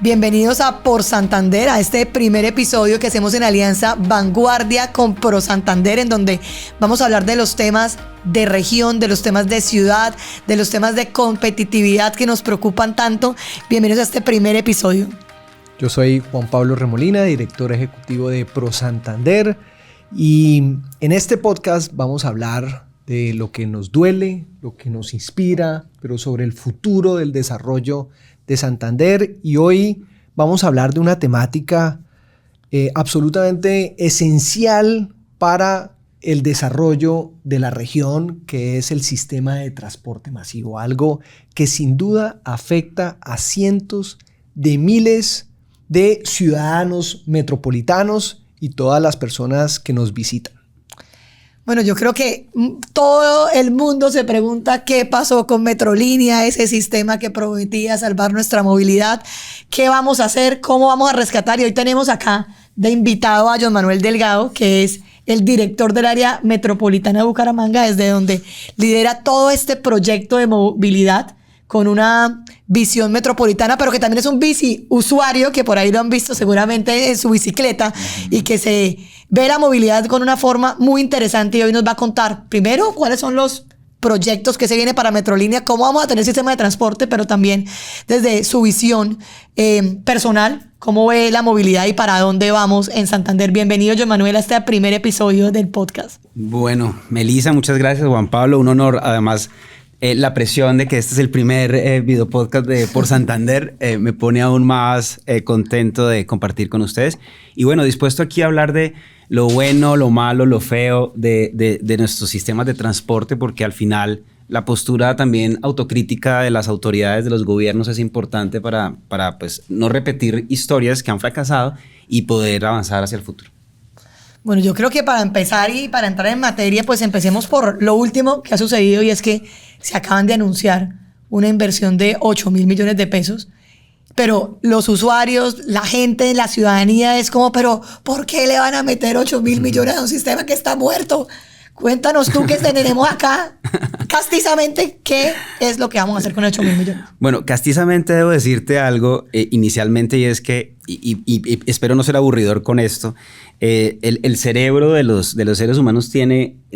Bienvenidos a Por Santander, a este primer episodio que hacemos en alianza Vanguardia con Pro Santander, en donde vamos a hablar de los temas de región, de los temas de ciudad, de los temas de competitividad que nos preocupan tanto. Bienvenidos a este primer episodio. Yo soy Juan Pablo Remolina, director ejecutivo de Pro Santander, y en este podcast vamos a hablar de lo que nos duele, lo que nos inspira, pero sobre el futuro del desarrollo de Santander. Y hoy vamos a hablar de una temática absolutamente esencial para el desarrollo de la región, que es el sistema de transporte masivo, algo que sin duda afecta a cientos de miles de ciudadanos metropolitanos y todas las personas que nos visitan. Bueno, yo creo que todo el mundo se pregunta qué pasó con Metrolínea, ese sistema que prometía salvar nuestra movilidad. ¿Qué vamos a hacer? ¿Cómo vamos a rescatar? Y hoy tenemos acá de invitado a John Manuel Delgado, que es el director del área metropolitana de Bucaramanga, desde donde lidera todo este proyecto de movilidad con una visión metropolitana, pero que también es un bici usuario, que por ahí lo han visto seguramente en su bicicleta, y que se ve la movilidad con una forma muy interesante. Y hoy nos va a contar primero cuáles son los proyectos que se vienen para Metrolínea, cómo vamos a tener sistema de transporte, pero también desde su visión personal, cómo ve la movilidad y para dónde vamos en Santander. Bienvenido, John Manuel, a este primer episodio del podcast. Bueno, Melissa, muchas gracias. Juan Pablo, un honor. Además, la presión de que este es el primer video podcast de Por Santander me pone aún más contento de compartir con ustedes. Y bueno, dispuesto aquí a hablar de lo bueno, lo malo, lo feo de nuestros sistemas de transporte, porque al final la postura también autocrítica de las autoridades, de los gobiernos, es importante para pues, no repetir historias que han fracasado y poder avanzar hacia el futuro. Bueno, yo creo que para empezar y para entrar en materia, pues empecemos por lo último que ha sucedido, y es que se acaban de anunciar una inversión de 8.000 millones de pesos, pero los usuarios, la gente, la ciudadanía es como, pero ¿por qué le van a meter 8.000 millones a un sistema que está muerto? Cuéntanos tú, que tenemos acá castizamente, ¿qué es lo que vamos a hacer con 8.000 millones? Bueno, castizamente debo decirte algo inicialmente, y es que, y espero no ser aburridor con esto, el cerebro de los seres humanos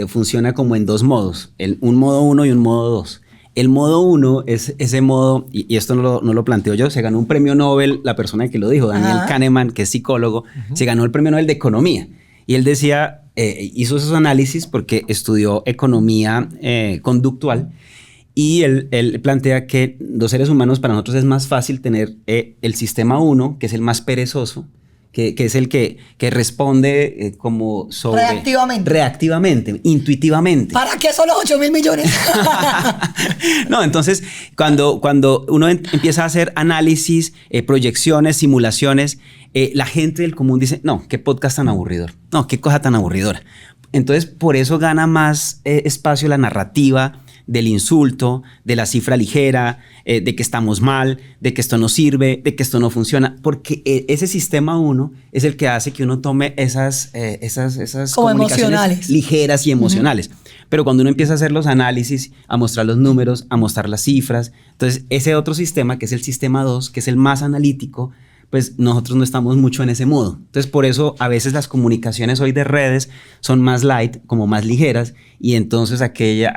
funciona como en dos modos, un modo 1 y un modo 2. El modo 1 es ese modo, y esto no lo planteo yo, se ganó un premio Nobel, la persona que lo dijo, Daniel Kahneman, que es psicólogo, se ganó el premio Nobel de Economía. Y él decía, hizo esos análisis porque estudió economía conductual, y él plantea que los seres humanos, para nosotros es más fácil tener el sistema 1, que es el más perezoso, que es el que responde como sobre... Reactivamente, intuitivamente. ¿Para qué son los 8.000 millones? No, entonces, cuando uno empieza a hacer análisis, proyecciones, simulaciones, la gente del común dice, no, qué podcast tan aburridor, no, qué cosa tan aburridora. Entonces, por eso gana más espacio la narrativa del insulto, de la cifra ligera, de que estamos mal, de que esto no sirve, de que esto no funciona, porque ese sistema 1 es el que hace que uno tome esas comunicaciones ligeras y emocionales. Pero cuando uno empieza a hacer los análisis, a mostrar los números, a mostrar las cifras, entonces ese otro sistema, que es el sistema 2, que es el más analítico, pues nosotros no estamos mucho en ese modo. Entonces, por eso a veces las comunicaciones hoy de redes son más light, como más ligeras, y entonces aquel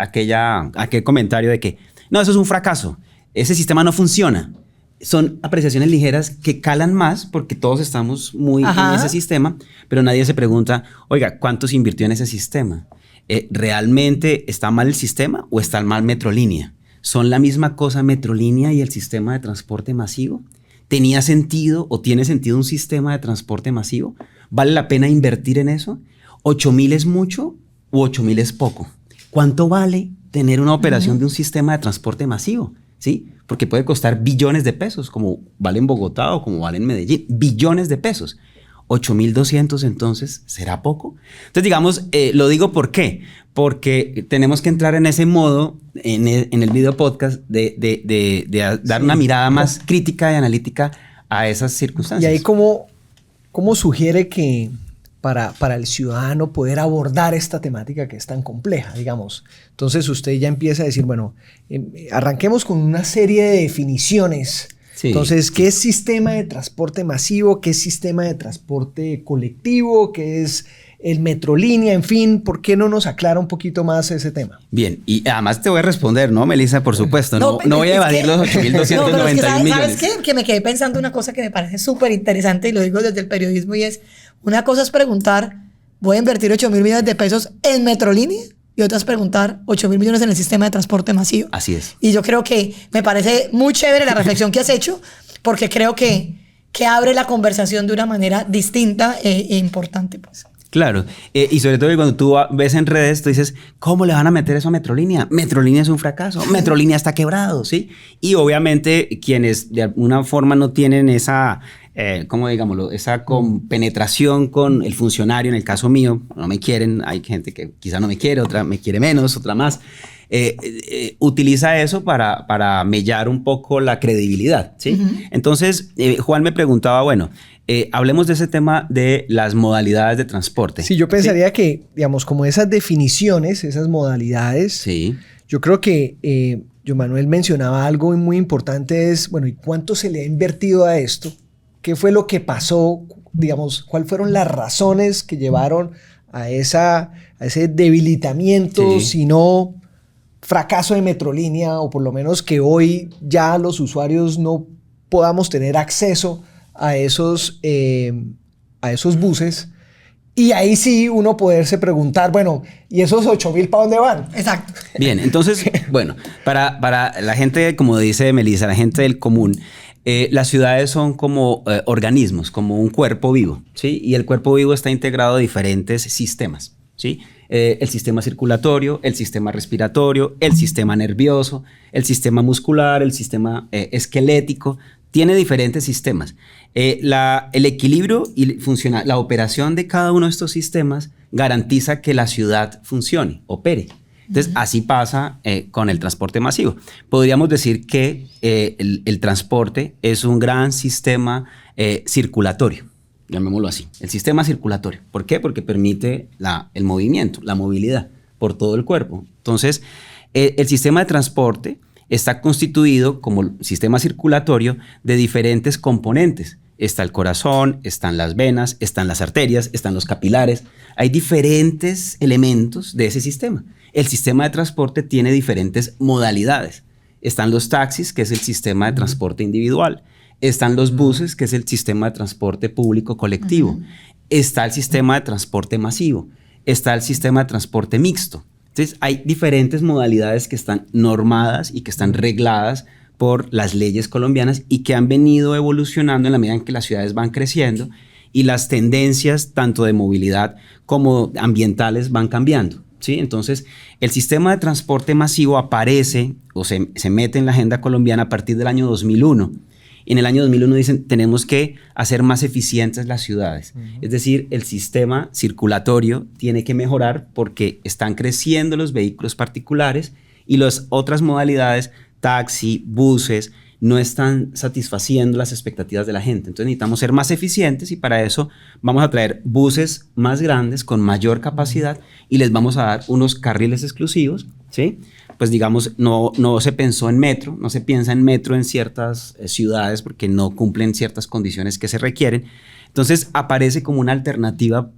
comentario de que no, eso es un fracaso, ese sistema no funciona, son apreciaciones ligeras que calan más porque todos estamos muy en ese sistema, pero nadie se pregunta, oiga, ¿cuánto se invirtió en ese sistema? ¿Realmente está mal el sistema o está mal Metrolínea? ¿Son la misma cosa Metrolínea y el sistema de transporte masivo? ¿Tenía sentido o tiene sentido un sistema de transporte masivo? ¿Vale la pena invertir en eso? ¿8.000 es mucho u 8.000 es poco? ¿Cuánto vale tener una operación de un sistema de transporte masivo? ¿Sí? Porque puede costar billones de pesos, como vale en Bogotá o como vale en Medellín. Billones de pesos. 8.200, entonces, ¿será poco? Entonces, digamos, lo digo ¿por qué? Porque tenemos que entrar en ese modo, en el video podcast, de dar una mirada más crítica y analítica a esas circunstancias. Y ahí, ¿cómo sugiere que para el ciudadano poder abordar esta temática que es tan compleja, digamos? Entonces, usted ya empieza a decir, bueno, arranquemos con una serie de definiciones Sí. Entonces, ¿qué es sistema de transporte masivo? ¿Qué es sistema de transporte colectivo? ¿Qué es el Metrolínea? En fin, ¿por qué no nos aclara un poquito más ese tema? Bien, y además te voy a responder, ¿no, Melissa? Por supuesto, no voy a evadir los 8.291 pero es que, ¿sabes millones. qué? Que me quedé pensando una cosa que me parece súper interesante y lo digo desde el periodismo y es, una cosa es preguntar, ¿voy a invertir 8.000 millones de pesos en Metrolínea? Y otra es preguntar 8.000 millones en el sistema de transporte masivo. Así es. Y yo creo que me parece muy chévere la reflexión que has hecho porque creo que abre la conversación de una manera distinta e importante, pues. Claro, y sobre todo cuando tú ves en redes, tú dices, ¿cómo le van a meter eso a Metrolínea? Metrolínea es un fracaso, Metrolínea está quebrado, ¿sí? Y obviamente quienes de alguna forma no tienen esa, ¿cómo digámoslo? Esa compenetración con el funcionario, en el caso mío, no me quieren, hay gente que quizá no me quiere, otra me quiere menos, otra más. Utiliza eso para mellar un poco la credibilidad, ¿sí? Entonces, Juan me preguntaba, bueno, hablemos de ese tema de las modalidades de transporte. Sí, yo pensaría que, digamos, como esas definiciones, esas modalidades, Sí. yo creo que Joan Manuel mencionaba algo muy importante, es, bueno, ¿y cuánto se le ha invertido a esto? ¿Qué fue lo que pasó? Digamos, ¿cuáles fueron las razones que llevaron a ese debilitamiento, Sí. si no fracaso de Metrolínea, o por lo menos que hoy ya los usuarios no podamos tener acceso a esos buses? Y ahí sí uno poderse preguntar, bueno, ¿y esos 8.000 para dónde van? Exacto. Bien, entonces, bueno, para la gente, como dice Melissa, la gente del común, las ciudades son como organismos, como un cuerpo vivo, ¿sí? Y el cuerpo vivo está integrado a diferentes sistemas, ¿sí? El sistema circulatorio, el sistema respiratorio, el sistema nervioso, el sistema muscular, el sistema esquelético, tiene diferentes sistemas. El equilibrio y la operación de cada uno de estos sistemas garantiza que la ciudad funcione, opere. Entonces, así pasa con el transporte masivo. Podríamos decir que el transporte es un gran sistema circulatorio, llamémoslo así, el sistema circulatorio. ¿Por qué? Porque permite el movimiento, la movilidad por todo el cuerpo. Entonces, el sistema de transporte está constituido como sistema circulatorio de diferentes componentes. Está el corazón, están las venas, están las arterias, están los capilares. Hay diferentes elementos de ese sistema. El sistema de transporte tiene diferentes modalidades. Están los taxis, que es el sistema de transporte individual. Están los buses, que es el sistema de transporte público colectivo. Está el sistema de transporte masivo. Está el sistema de transporte mixto. Entonces, hay diferentes modalidades que están normadas y que están regladas por las leyes colombianas y que han venido evolucionando en la medida en que las ciudades van creciendo y las tendencias tanto de movilidad como ambientales van cambiando, ¿sí? Entonces, el sistema de transporte masivo aparece o se mete en la agenda colombiana a partir del año 2001. En el año 2001 dicen, tenemos que hacer más eficientes las ciudades. Es decir, el sistema circulatorio tiene que mejorar porque están creciendo los vehículos particulares y las otras modalidades, taxi, buses, no están satisfaciendo las expectativas de la gente. Entonces necesitamos ser más eficientes y para eso vamos a traer buses más grandes con mayor capacidad y les vamos a dar unos carriles exclusivos, ¿sí? Pues digamos, no se pensó en metro, no se piensa en metro en ciertas ciudades porque no cumplen ciertas condiciones que se requieren. Entonces aparece como una alternativa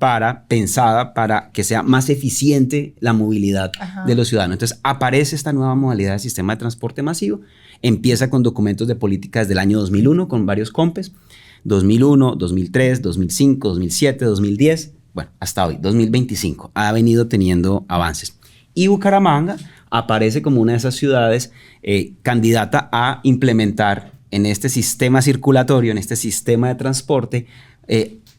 pensada para que sea más eficiente la movilidad de los ciudadanos. Entonces aparece esta nueva modalidad de sistema de transporte masivo, empieza con documentos de política desde el año 2001 con varios COMPES, 2001, 2003, 2005, 2007, 2010, bueno, hasta hoy, 2025, ha venido teniendo avances. Y Bucaramanga aparece como una de esas ciudades candidata a implementar en este sistema circulatorio, en este sistema de transporte,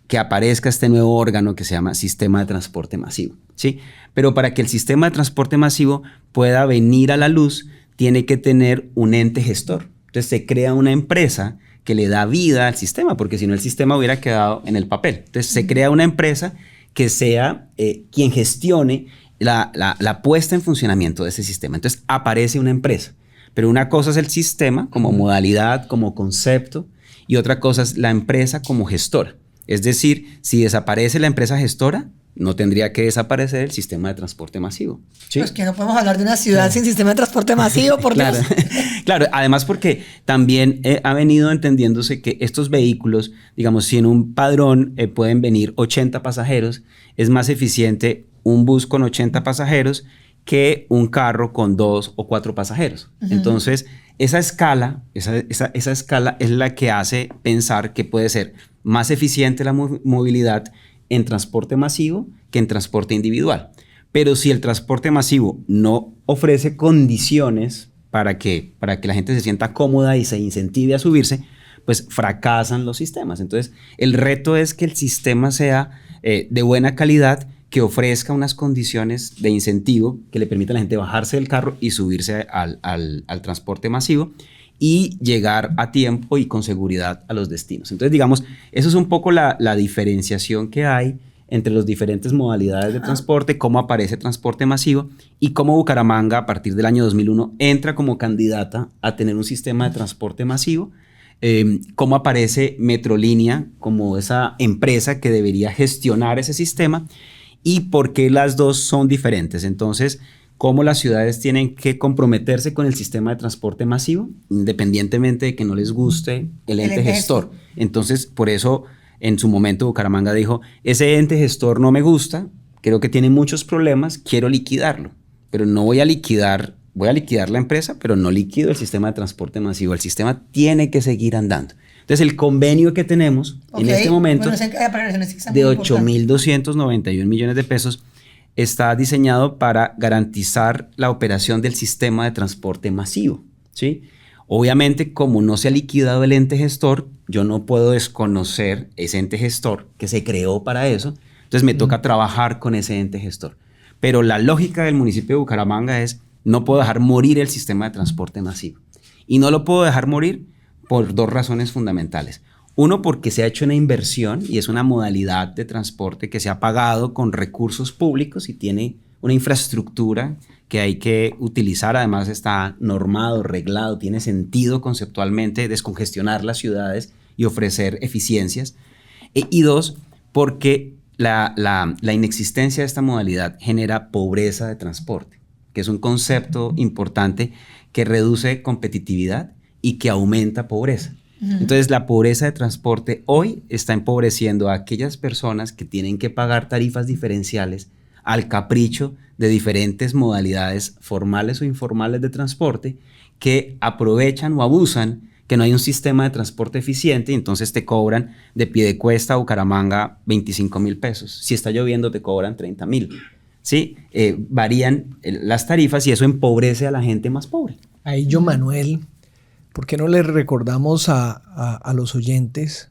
que aparezca este nuevo órgano que se llama Sistema de Transporte Masivo, ¿sí? Pero para que el sistema de transporte masivo pueda venir a la luz, tiene que tener un ente gestor. Entonces se crea una empresa que le da vida al sistema, porque si no el sistema hubiera quedado en el papel. Entonces se crea una empresa que sea quien gestione la puesta en funcionamiento de ese sistema. Entonces aparece una empresa, pero una cosa es el sistema como modalidad, como concepto, y otra cosa es la empresa como gestora. Es decir, si desaparece la empresa gestora, no tendría que desaparecer el sistema de transporte masivo. ¿Sí? Pues que no podemos hablar de una ciudad sin sistema de transporte masivo, por Claro, Dios. claro, además porque también ha venido entendiéndose que estos vehículos, digamos, si en un padrón pueden venir 80 pasajeros, es más eficiente un bus con 80 pasajeros que un carro con 2 o 4 pasajeros. Entonces, esa escala es la que hace pensar que puede ser más eficiente la movilidad en transporte masivo que en transporte individual. Pero si el transporte masivo no ofrece condiciones para que la gente se sienta cómoda y se incentive a subirse, pues fracasan los sistemas. Entonces, el reto es que el sistema sea de buena calidad, que ofrezca unas condiciones de incentivo que le permitan a la gente bajarse del carro y subirse al transporte masivo y llegar a tiempo y con seguridad a los destinos. Entonces, digamos, eso es un poco la diferenciación que hay entre las diferentes modalidades de transporte, cómo aparece transporte masivo y cómo Bucaramanga, a partir del año 2001, entra como candidata a tener un sistema de transporte masivo, cómo aparece Metrolínea como esa empresa que debería gestionar ese sistema y por qué las dos son diferentes. Entonces, cómo las ciudades tienen que comprometerse con el sistema de transporte masivo, independientemente de que no les guste el ente gestor. Entonces, por eso, en su momento, Bucaramanga dijo, ese ente gestor no me gusta, creo que tiene muchos problemas, quiero liquidarlo, pero no voy a liquidar la empresa, pero no liquido el sistema de transporte masivo. El sistema tiene que seguir andando. Entonces, el convenio que tenemos en este momento de 8.291 millones de pesos está diseñado para garantizar la operación del sistema de transporte masivo, ¿sí? Obviamente, como no se ha liquidado el ente gestor, yo no puedo desconocer ese ente gestor que se creó para eso, entonces me toca trabajar con ese ente gestor. Pero la lógica del municipio de Bucaramanga es, no puedo dejar morir el sistema de transporte masivo. Y no lo puedo dejar morir por dos razones fundamentales. Uno, porque se ha hecho una inversión y es una modalidad de transporte que se ha pagado con recursos públicos y tiene una infraestructura que hay que utilizar. Además está normado, reglado, tiene sentido conceptualmente descongestionar las ciudades y ofrecer eficiencias. Y dos, porque la inexistencia de esta modalidad genera pobreza de transporte, que es un concepto importante que reduce competitividad y que aumenta pobreza. Entonces, la pobreza de transporte hoy está empobreciendo a aquellas personas que tienen que pagar tarifas diferenciales al capricho de diferentes modalidades formales o informales de transporte que aprovechan o abusan que no hay un sistema de transporte eficiente y entonces te cobran de Piedecuesta a Bucaramanga 25.000 pesos. Si está lloviendo te cobran 30.000. ¿Sí? Varían las tarifas y eso empobrece a la gente más pobre. Ahí yo, Manuel, ¿por qué no le recordamos a los oyentes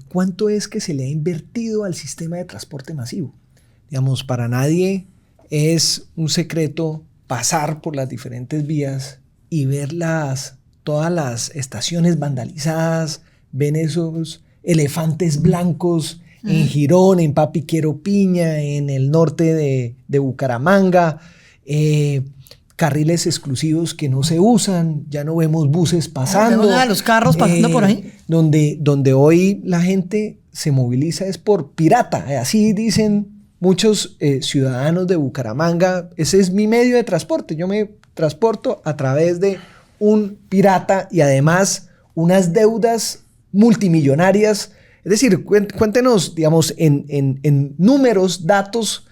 cuánto es que se le ha invertido al sistema de transporte masivo? Digamos, para nadie es un secreto pasar por las diferentes vías y ver todas las estaciones vandalizadas, ven esos elefantes blancos en Girón, en Papiquero Piña, en el norte de Bucaramanga, carriles exclusivos que no se usan, ya no vemos buses pasando. Vemos a los carros pasando por ahí. Donde hoy la gente se moviliza es por pirata, así dicen muchos ciudadanos de Bucaramanga, ese es mi medio de transporte, yo me transporto a través de un pirata y además unas deudas multimillonarias. Es decir, cuéntenos, digamos, en números, datos,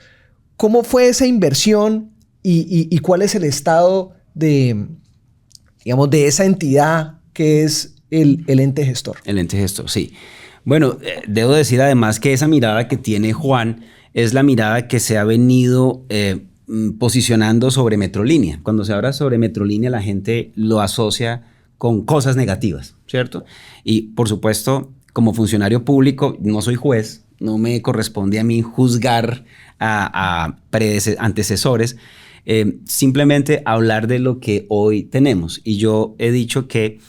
cómo fue esa inversión y cuál es el estado de esa entidad que es el ente gestor. El ente gestor, sí. Bueno, debo decir además que esa mirada que tiene Juan es la mirada que se ha venido posicionando sobre Metrolínea. Cuando se habla sobre Metrolínea, la gente lo asocia con cosas negativas, ¿cierto? Y por supuesto, como funcionario público, no soy juez, no me corresponde a mí juzgar a antecesores, simplemente hablar de lo que hoy tenemos. Y yo he dicho que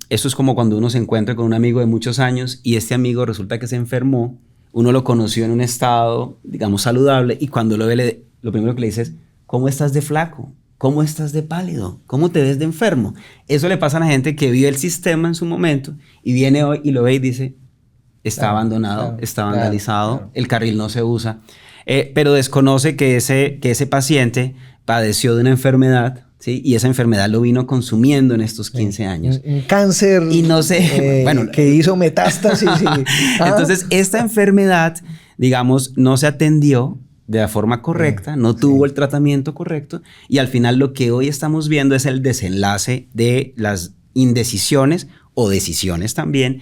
esto es como cuando uno se encuentra con un amigo de muchos años y este amigo resulta que se enfermó, uno lo conoció en un estado, digamos, saludable y cuando lo ve, lo primero que le dice es, ¿cómo estás de flaco? ¿Cómo estás de pálido? ¿Cómo te ves de enfermo? Eso le pasa a la gente que vive el sistema en su momento y viene hoy y lo ve y dice, está abandonado, claro, está vandalizado, claro. el carril no se usa, pero desconoce que ese paciente padeció de una enfermedad, ¿sí? Y esa enfermedad lo vino consumiendo en estos 15 años. Un cáncer Y no sé, bueno, que hizo metástasis. Entonces, esta enfermedad, digamos, no se atendió de la forma correcta, no tuvo el tratamiento correcto, y al final lo que hoy estamos viendo es el desenlace de las indecisiones o decisiones también,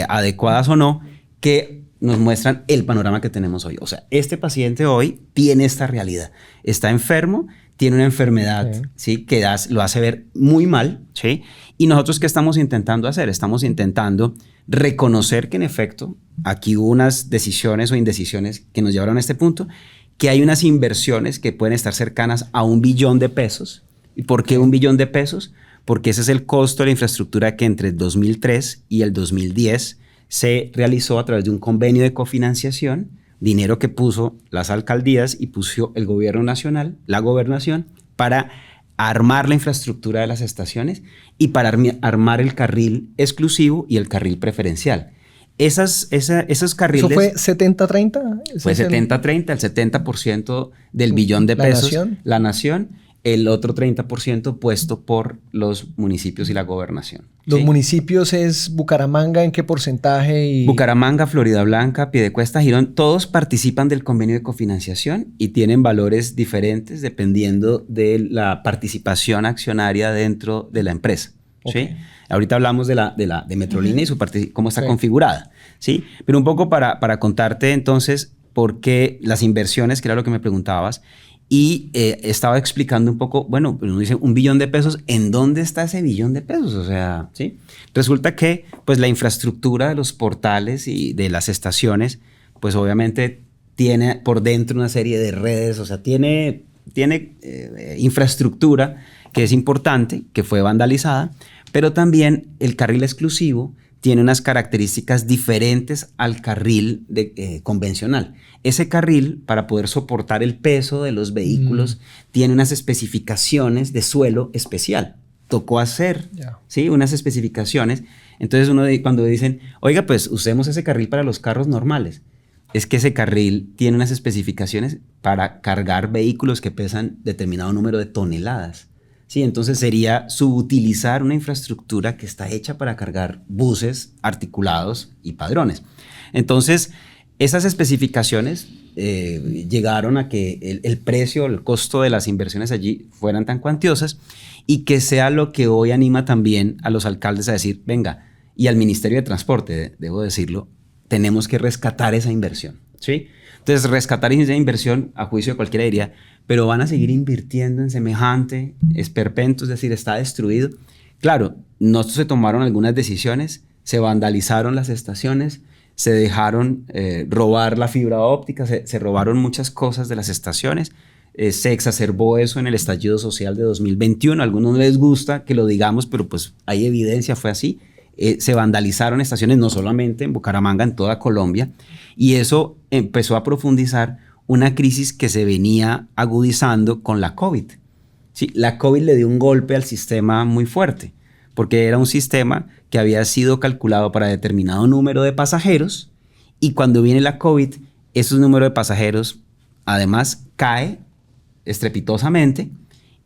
adecuadas o no, que nos muestran el panorama que tenemos hoy. O sea, este paciente hoy tiene esta realidad. Está enfermo, tiene una enfermedad, ¿sí? Que lo hace ver muy mal, ¿sí? Y nosotros, ¿qué estamos intentando hacer? Estamos intentando reconocer que en efecto aquí hubo unas decisiones o indecisiones que nos llevaron a este punto, que hay unas inversiones que pueden estar cercanas a $1 billón. ¿Y por qué $1 billón? Porque ese es el costo de la infraestructura que entre el 2003 y el 2010 se realizó a través de un convenio de cofinanciación, dinero que puso las alcaldías y puso el gobierno nacional, la gobernación, para armar la infraestructura de las estaciones y para armar el carril exclusivo y el carril preferencial. Esos carriles... ¿Eso fue 70-30? Fue 70-30, el 70% del billón de pesos. La nación, el otro 30% puesto por los municipios y la gobernación. ¿Los ¿sí? municipios es Bucaramanga en qué porcentaje? Bucaramanga, Floridablanca, Piedecuesta, Girón, todos participan del convenio de cofinanciación y tienen valores diferentes dependiendo de la participación accionaria dentro de la empresa. Okay. ¿Sí? Ahorita hablamos de Metrolínea y su cómo está configurada, ¿sí? Pero un poco para contarte entonces por qué las inversiones, que era lo que me preguntabas, y estaba explicando un poco, bueno, uno dice $1 billón, ¿en dónde está ese $1 billón? O sea, ¿sí? Resulta que pues la infraestructura de los portales y de las estaciones, pues obviamente tiene por dentro una serie de redes, o sea, tiene infraestructura que es importante, que fue vandalizada, pero también el carril exclusivo tiene unas características diferentes al carril convencional. Ese carril, para poder soportar el peso de los vehículos, tiene unas especificaciones de suelo especial. Tocó hacer ¿sí? Unas especificaciones. Entonces cuando dicen, oiga, pues usemos ese carril para los carros normales, es que ese carril tiene unas especificaciones para cargar vehículos que pesan determinado número de toneladas. Sí, entonces sería subutilizar una infraestructura que está hecha para cargar buses articulados y padrones. Entonces, esas especificaciones llegaron a que el precio, el costo de las inversiones allí fueran tan cuantiosas y que sea lo que hoy anima también a los alcaldes a decir, venga, y al Ministerio de Transporte, debo decirlo, tenemos que rescatar esa inversión, ¿sí? Entonces, rescatar esa inversión, a juicio de cualquiera diría, pero van a seguir invirtiendo en semejante esperpento, es decir, está destruido. Claro, no se tomaron algunas decisiones, se vandalizaron las estaciones, se dejaron robar la fibra óptica, se robaron muchas cosas de las estaciones, se exacerbó eso en el estallido social de 2021, a algunos no les gusta que lo digamos, pero pues hay evidencia, fue así. Se vandalizaron estaciones no solamente en Bucaramanga, en toda Colombia, y eso empezó a profundizar una crisis que se venía agudizando con la COVID. Sí, la COVID le dio un golpe al sistema muy fuerte, porque era un sistema que había sido calculado para determinado número de pasajeros, y cuando viene la COVID, esos números de pasajeros además cae estrepitosamente,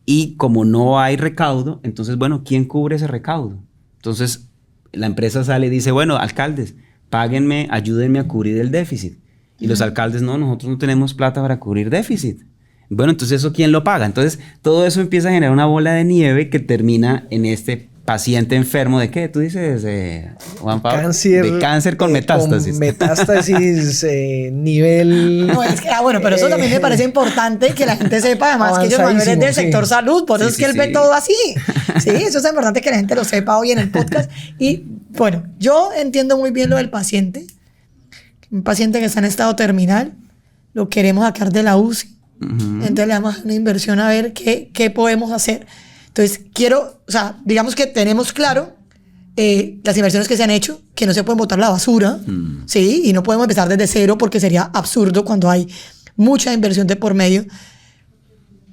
y como no hay recaudo, entonces, bueno, ¿quién cubre ese recaudo? Entonces, la empresa sale y dice, bueno, alcaldes, páguenme, ayúdenme a cubrir el déficit. Y los alcaldes, no, nosotros no tenemos plata para cubrir déficit. Bueno, entonces, ¿eso quién lo paga? Entonces, todo eso empieza a generar una bola de nieve que termina en este paciente enfermo de ¿qué? Tú dices, Juan Pablo. Cáncer. De cáncer con metástasis. Con metástasis nivel... No, es que, bueno, pero eso también me parece importante que la gente sepa, además que John Manuel es del sector salud, por eso es que él ve todo así. Sí, eso es importante que la gente lo sepa hoy en el podcast. Y bueno, yo entiendo muy bien lo del paciente. Un paciente que está en estado terminal, lo queremos sacar de la UCI. Entonces le damos una inversión a ver qué podemos hacer. Entonces digamos que tenemos claro las inversiones que se han hecho, que no se pueden botar a la basura, ¿sí? Y no podemos empezar desde cero porque sería absurdo cuando hay mucha inversión de por medio.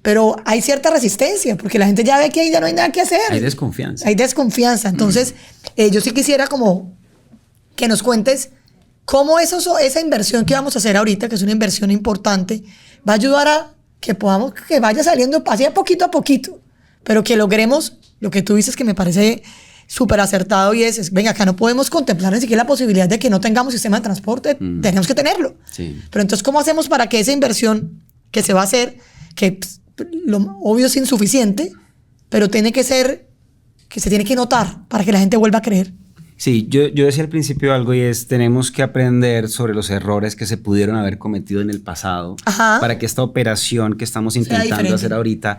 Pero hay cierta resistencia porque la gente ya ve que ahí ya no hay nada que hacer. Hay desconfianza. Hay desconfianza. Entonces, yo sí quisiera como que nos cuentes ¿Cómo esa inversión que vamos a hacer ahorita, que es una inversión importante, va a ayudar a que podamos, que vaya saliendo así a poquito, pero que logremos lo que tú dices que me parece súper acertado y venga, acá no podemos contemplar ni siquiera la posibilidad de que no tengamos sistema de transporte, tenemos que tenerlo. Sí. Pero entonces, ¿cómo hacemos para que esa inversión que se va a hacer, que lo obvio es insuficiente, pero tiene que ser, que se tiene que notar para que la gente vuelva a creer? Sí, yo decía al principio algo y es, tenemos que aprender sobre los errores que se pudieron haber cometido en el pasado. Ajá. Para que esta operación que estamos Sea intentando diferente. hacer ahorita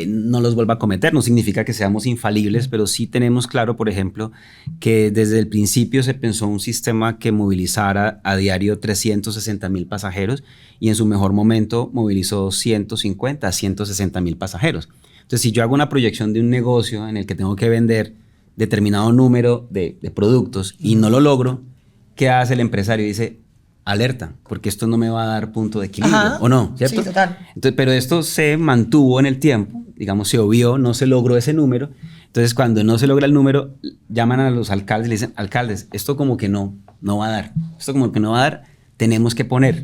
no los vuelva a cometer. No significa que seamos infalibles, pero sí tenemos claro, por ejemplo, que desde el principio se pensó un sistema que movilizara a diario 360,000 pasajeros y en su mejor momento movilizó 150 a 160,000 pasajeros. Entonces, si yo hago una proyección de un negocio en el que tengo que vender determinado número de productos y no lo logro, ¿qué hace el empresario? Dice, alerta, porque esto no me va a dar punto de equilibrio, Ajá. ¿o no? ¿Cierto? Sí, total. Entonces, pero esto se mantuvo en el tiempo, digamos, se obvió, no se logró ese número. Entonces, cuando no se logra el número, llaman a los alcaldes y le dicen, alcaldes, esto como que no va a dar. Esto como que no va a dar, tenemos que poner.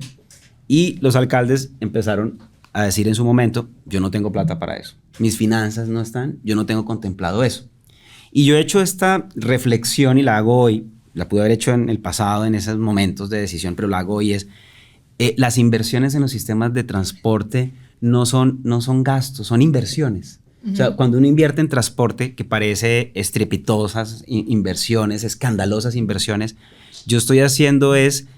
Y los alcaldes empezaron a decir en su momento, yo no tengo plata para eso. Mis finanzas no están, yo no tengo contemplado eso. Y yo he hecho esta reflexión y la hago hoy, la pude haber hecho en el pasado, en esos momentos de decisión, pero la hago hoy, es las inversiones en los sistemas de transporte no son gastos, son inversiones. O sea, cuando uno invierte en transporte, que parece estrepitosas inversiones, escandalosas inversiones, yo estoy haciendo es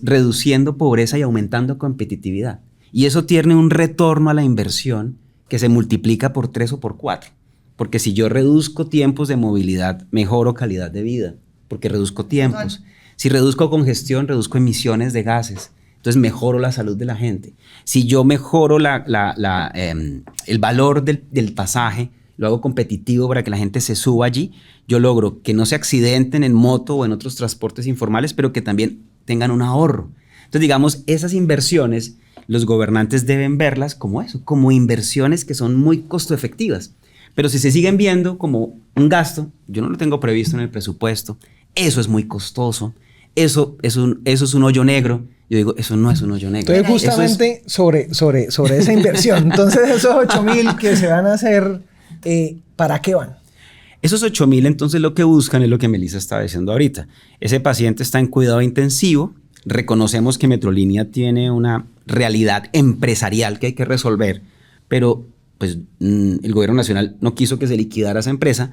reduciendo pobreza y aumentando competitividad. Y eso tiene un retorno a la inversión que se multiplica por 3 o por 4. Porque si yo reduzco tiempos de movilidad, mejoro calidad de vida, porque reduzco tiempos. Si reduzco congestión, reduzco emisiones de gases. Entonces mejoro la salud de la gente. Si yo mejoro el valor del pasaje, lo hago competitivo para que la gente se suba allí, yo logro que no se accidenten en moto o en otros transportes informales, pero que también tengan un ahorro. Entonces, digamos, esas inversiones, los gobernantes deben verlas como eso, como inversiones que son muy costo efectivas. Pero si se siguen viendo como un gasto, yo no lo tengo previsto en el presupuesto, eso es muy costoso, eso es un hoyo negro. Yo digo, eso no es un hoyo negro. Entonces, justamente sobre esa inversión, entonces esos 8,000 que se van a hacer, ¿para qué van? Esos 8,000, entonces lo que buscan es lo que Melissa estaba diciendo ahorita. Ese paciente está en cuidado intensivo, reconocemos que Metrolínea tiene una realidad empresarial que hay que resolver, pero pues el gobierno nacional no quiso que se liquidara esa empresa.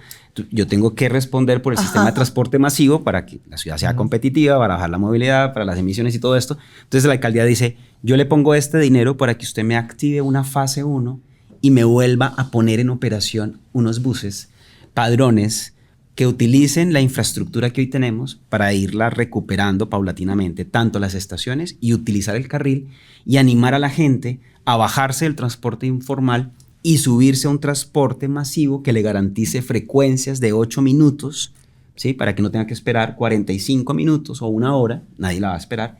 Yo tengo que responder por el sistema de transporte masivo para que la ciudad sea competitiva, para bajar la movilidad, para las emisiones y todo esto. Entonces la alcaldía dice, yo le pongo este dinero para que usted me active una fase 1 y me vuelva a poner en operación unos buses, padrones, que utilicen la infraestructura que hoy tenemos para irla recuperando paulatinamente, tanto las estaciones y utilizar el carril y animar a la gente a bajarse del transporte informal y subirse a un transporte masivo que le garantice frecuencias de 8 minutos, ¿sí? Para que no tenga que esperar 45 minutos o 1 hora, nadie la va a esperar,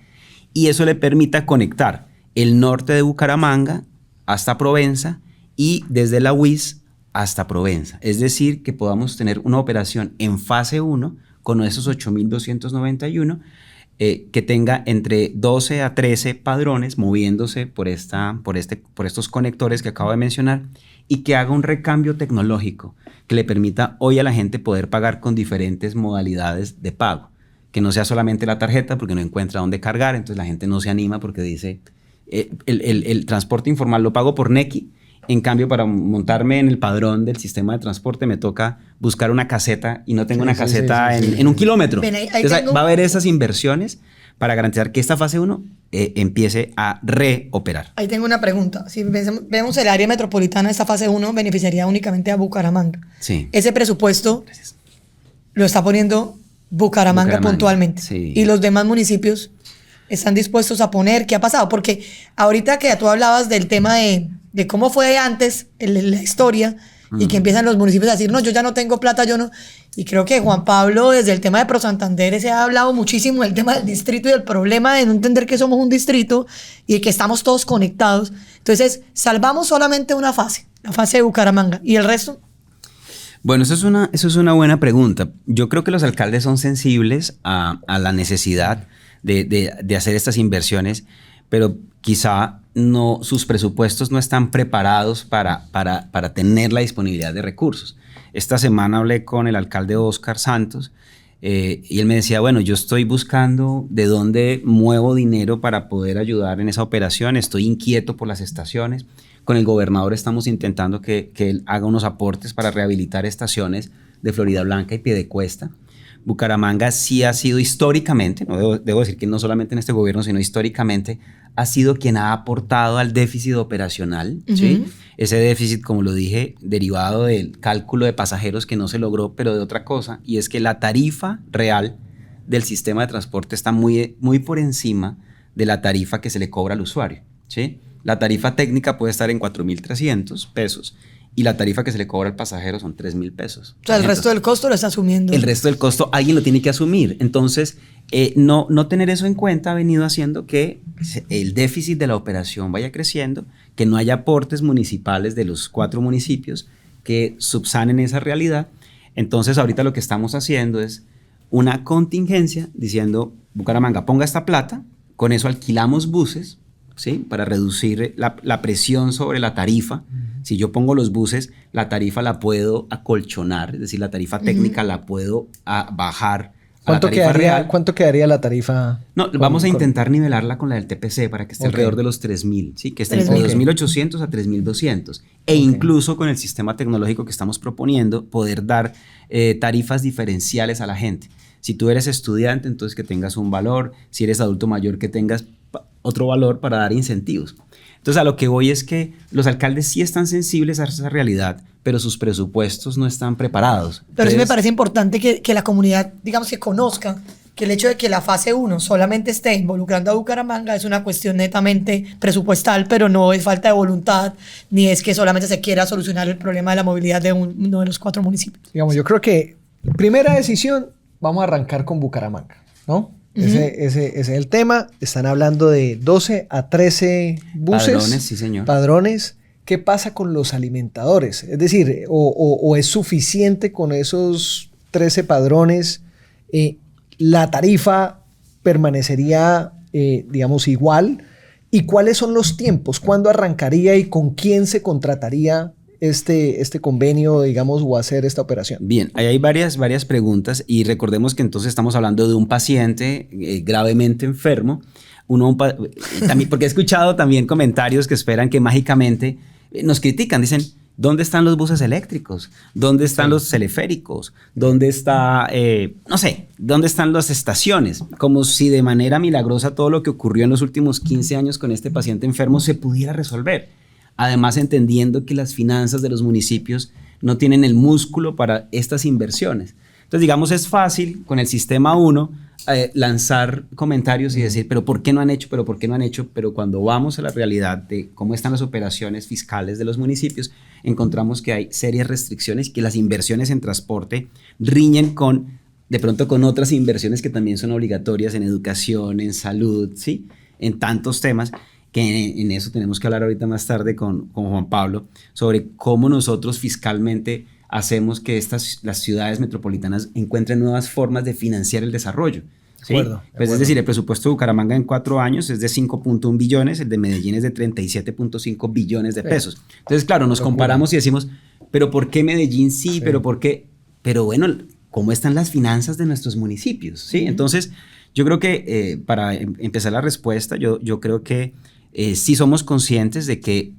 y eso le permita conectar el norte de Bucaramanga hasta Provenza y desde la UIS hasta Provenza. Es decir, que podamos tener una operación en fase 1 con esos 8,291 que tenga entre 12 a 13 padrones moviéndose por estos conectores que acabo de mencionar y que haga un recambio tecnológico que le permita hoy a la gente poder pagar con diferentes modalidades de pago. Que no sea solamente la tarjeta porque no encuentra dónde cargar, entonces la gente no se anima porque dice el transporte informal lo pago por Nequi. En cambio, para montarme en el padrón del sistema de transporte me toca buscar una caseta y no tengo una caseta en 1 kilómetro. Ven, ahí Entonces, tengo... va a haber esas inversiones para garantizar que esta fase 1 empiece a reoperar. Ahí tengo una pregunta. Si vemos el área metropolitana, esta fase 1 beneficiaría únicamente a Bucaramanga. Sí. Ese presupuesto lo está poniendo Bucaramanga puntualmente. Sí. Y los demás municipios están dispuestos a poner. ¿Qué ha pasado? Porque ahorita que tú hablabas del tema de cómo fue antes la historia y que empiezan los municipios a decir, no, yo ya no tengo plata, yo no. Y creo que Juan Pablo, desde el tema de ProSantander, se ha hablado muchísimo del tema del distrito y del problema de no entender que somos un distrito y que estamos todos conectados. Entonces, salvamos solamente una fase, la fase de Bucaramanga. ¿Y el resto? Bueno, eso es una buena pregunta. Yo creo que los alcaldes son sensibles a la necesidad de hacer estas inversiones, pero quizá sus presupuestos no están preparados para tener la disponibilidad de recursos. Esta semana hablé con el alcalde Óscar Santos y él me decía, bueno, yo estoy buscando de dónde muevo dinero para poder ayudar en esa operación, estoy inquieto por las estaciones. Con el gobernador estamos intentando que él haga unos aportes para rehabilitar estaciones de Florida Blanca y Piedecuesta. Bucaramanga sí ha sido históricamente, no debo decir que no solamente en este gobierno, sino históricamente, ha sido quien ha aportado al déficit operacional. ¿Sí? Ese déficit, como lo dije, derivado del cálculo de pasajeros que no se logró, pero de otra cosa, y es que la tarifa real del sistema de transporte está muy, muy por encima de la tarifa que se le cobra al usuario. ¿Sí? La tarifa técnica puede estar en 4.300 pesos y la tarifa que se le cobra al pasajero son 3.000 pesos. O sea, el resto del costo lo está asumiendo. El resto del costo alguien lo tiene que asumir. Entonces, no tener eso en cuenta ha venido haciendo que el déficit de la operación vaya creciendo, que no haya aportes municipales de los 4 municipios que subsanen esa realidad. Entonces, ahorita lo que estamos haciendo es una contingencia diciendo, Bucaramanga, ponga esta plata, con eso alquilamos buses, ¿sí? Para reducir la presión sobre la tarifa. Si yo pongo los buses, la tarifa la puedo acolchonar, es decir, la tarifa técnica la puedo bajar a la tarifa real. ¿Cuánto quedaría la tarifa? No, vamos a intentar nivelarla con la del TPC para que esté alrededor de los 3.000, ¿sí? Que esté entre 2.800 a 3.200. Incluso con el sistema tecnológico que estamos proponiendo, poder dar tarifas diferenciales a la gente. Si tú eres estudiante, entonces que tengas un valor. Si eres adulto mayor, que tengas otro valor para dar incentivos. Entonces, a lo que voy es que los alcaldes sí están sensibles a esa realidad, pero sus presupuestos no están preparados. Pero entonces, sí me parece importante que la comunidad, digamos, que conozca que el hecho de que la fase 1 solamente esté involucrando a Bucaramanga es una cuestión netamente presupuestal, pero no es falta de voluntad, ni es que solamente se quiera solucionar el problema de la movilidad de uno de los 4 municipios. Digamos, yo creo que primera decisión, vamos a arrancar con Bucaramanga, ¿no? Ese es el tema. Están hablando de 12 a 13 buses. Padrones, sí, señor. Padrones. ¿Qué pasa con los alimentadores? Es decir, o es suficiente con esos 13 padrones. La tarifa permanecería, digamos, igual. ¿Y cuáles son los tiempos? ¿Cuándo arrancaría y con quién se contrataría este convenio, digamos, o hacer esta operación? Bien, ahí hay varias preguntas y recordemos que entonces estamos hablando de un paciente gravemente enfermo, también, porque he escuchado también comentarios que esperan que mágicamente nos critican, dicen, ¿dónde están los buses eléctricos? ¿Dónde están los teleféricos? ¿Dónde está, no sé, dónde están las estaciones? Como si de manera milagrosa todo lo que ocurrió en los últimos 15 años con este paciente enfermo se pudiera resolver. Además, entendiendo que las finanzas de los municipios no tienen el músculo para estas inversiones. Entonces, digamos, es fácil con el sistema 1 lanzar comentarios y decir, pero ¿por qué no han hecho? ¿Pero por qué no han hecho? Pero cuando vamos a la realidad de cómo están las operaciones fiscales de los municipios, encontramos que hay serias restricciones y que las inversiones en transporte riñen de pronto con otras inversiones que también son obligatorias en educación, en salud, ¿sí? En tantos temas. Que en eso tenemos que hablar ahorita más tarde con Juan Pablo, sobre cómo nosotros fiscalmente hacemos que las ciudades metropolitanas encuentren nuevas formas de financiar el desarrollo. ¿Sí? De acuerdo. Es decir, el presupuesto de Bucaramanga en 4 años es de 5.1 billones, el de Medellín es de 37.5 billones de pesos. Entonces, claro, nos comparamos y decimos, pero ¿por qué Medellín sí? ¿Pero por qué? Pero bueno, ¿cómo están las finanzas de nuestros municipios? ¿Sí? Entonces, yo creo que para empezar la respuesta, yo creo que sí somos conscientes de que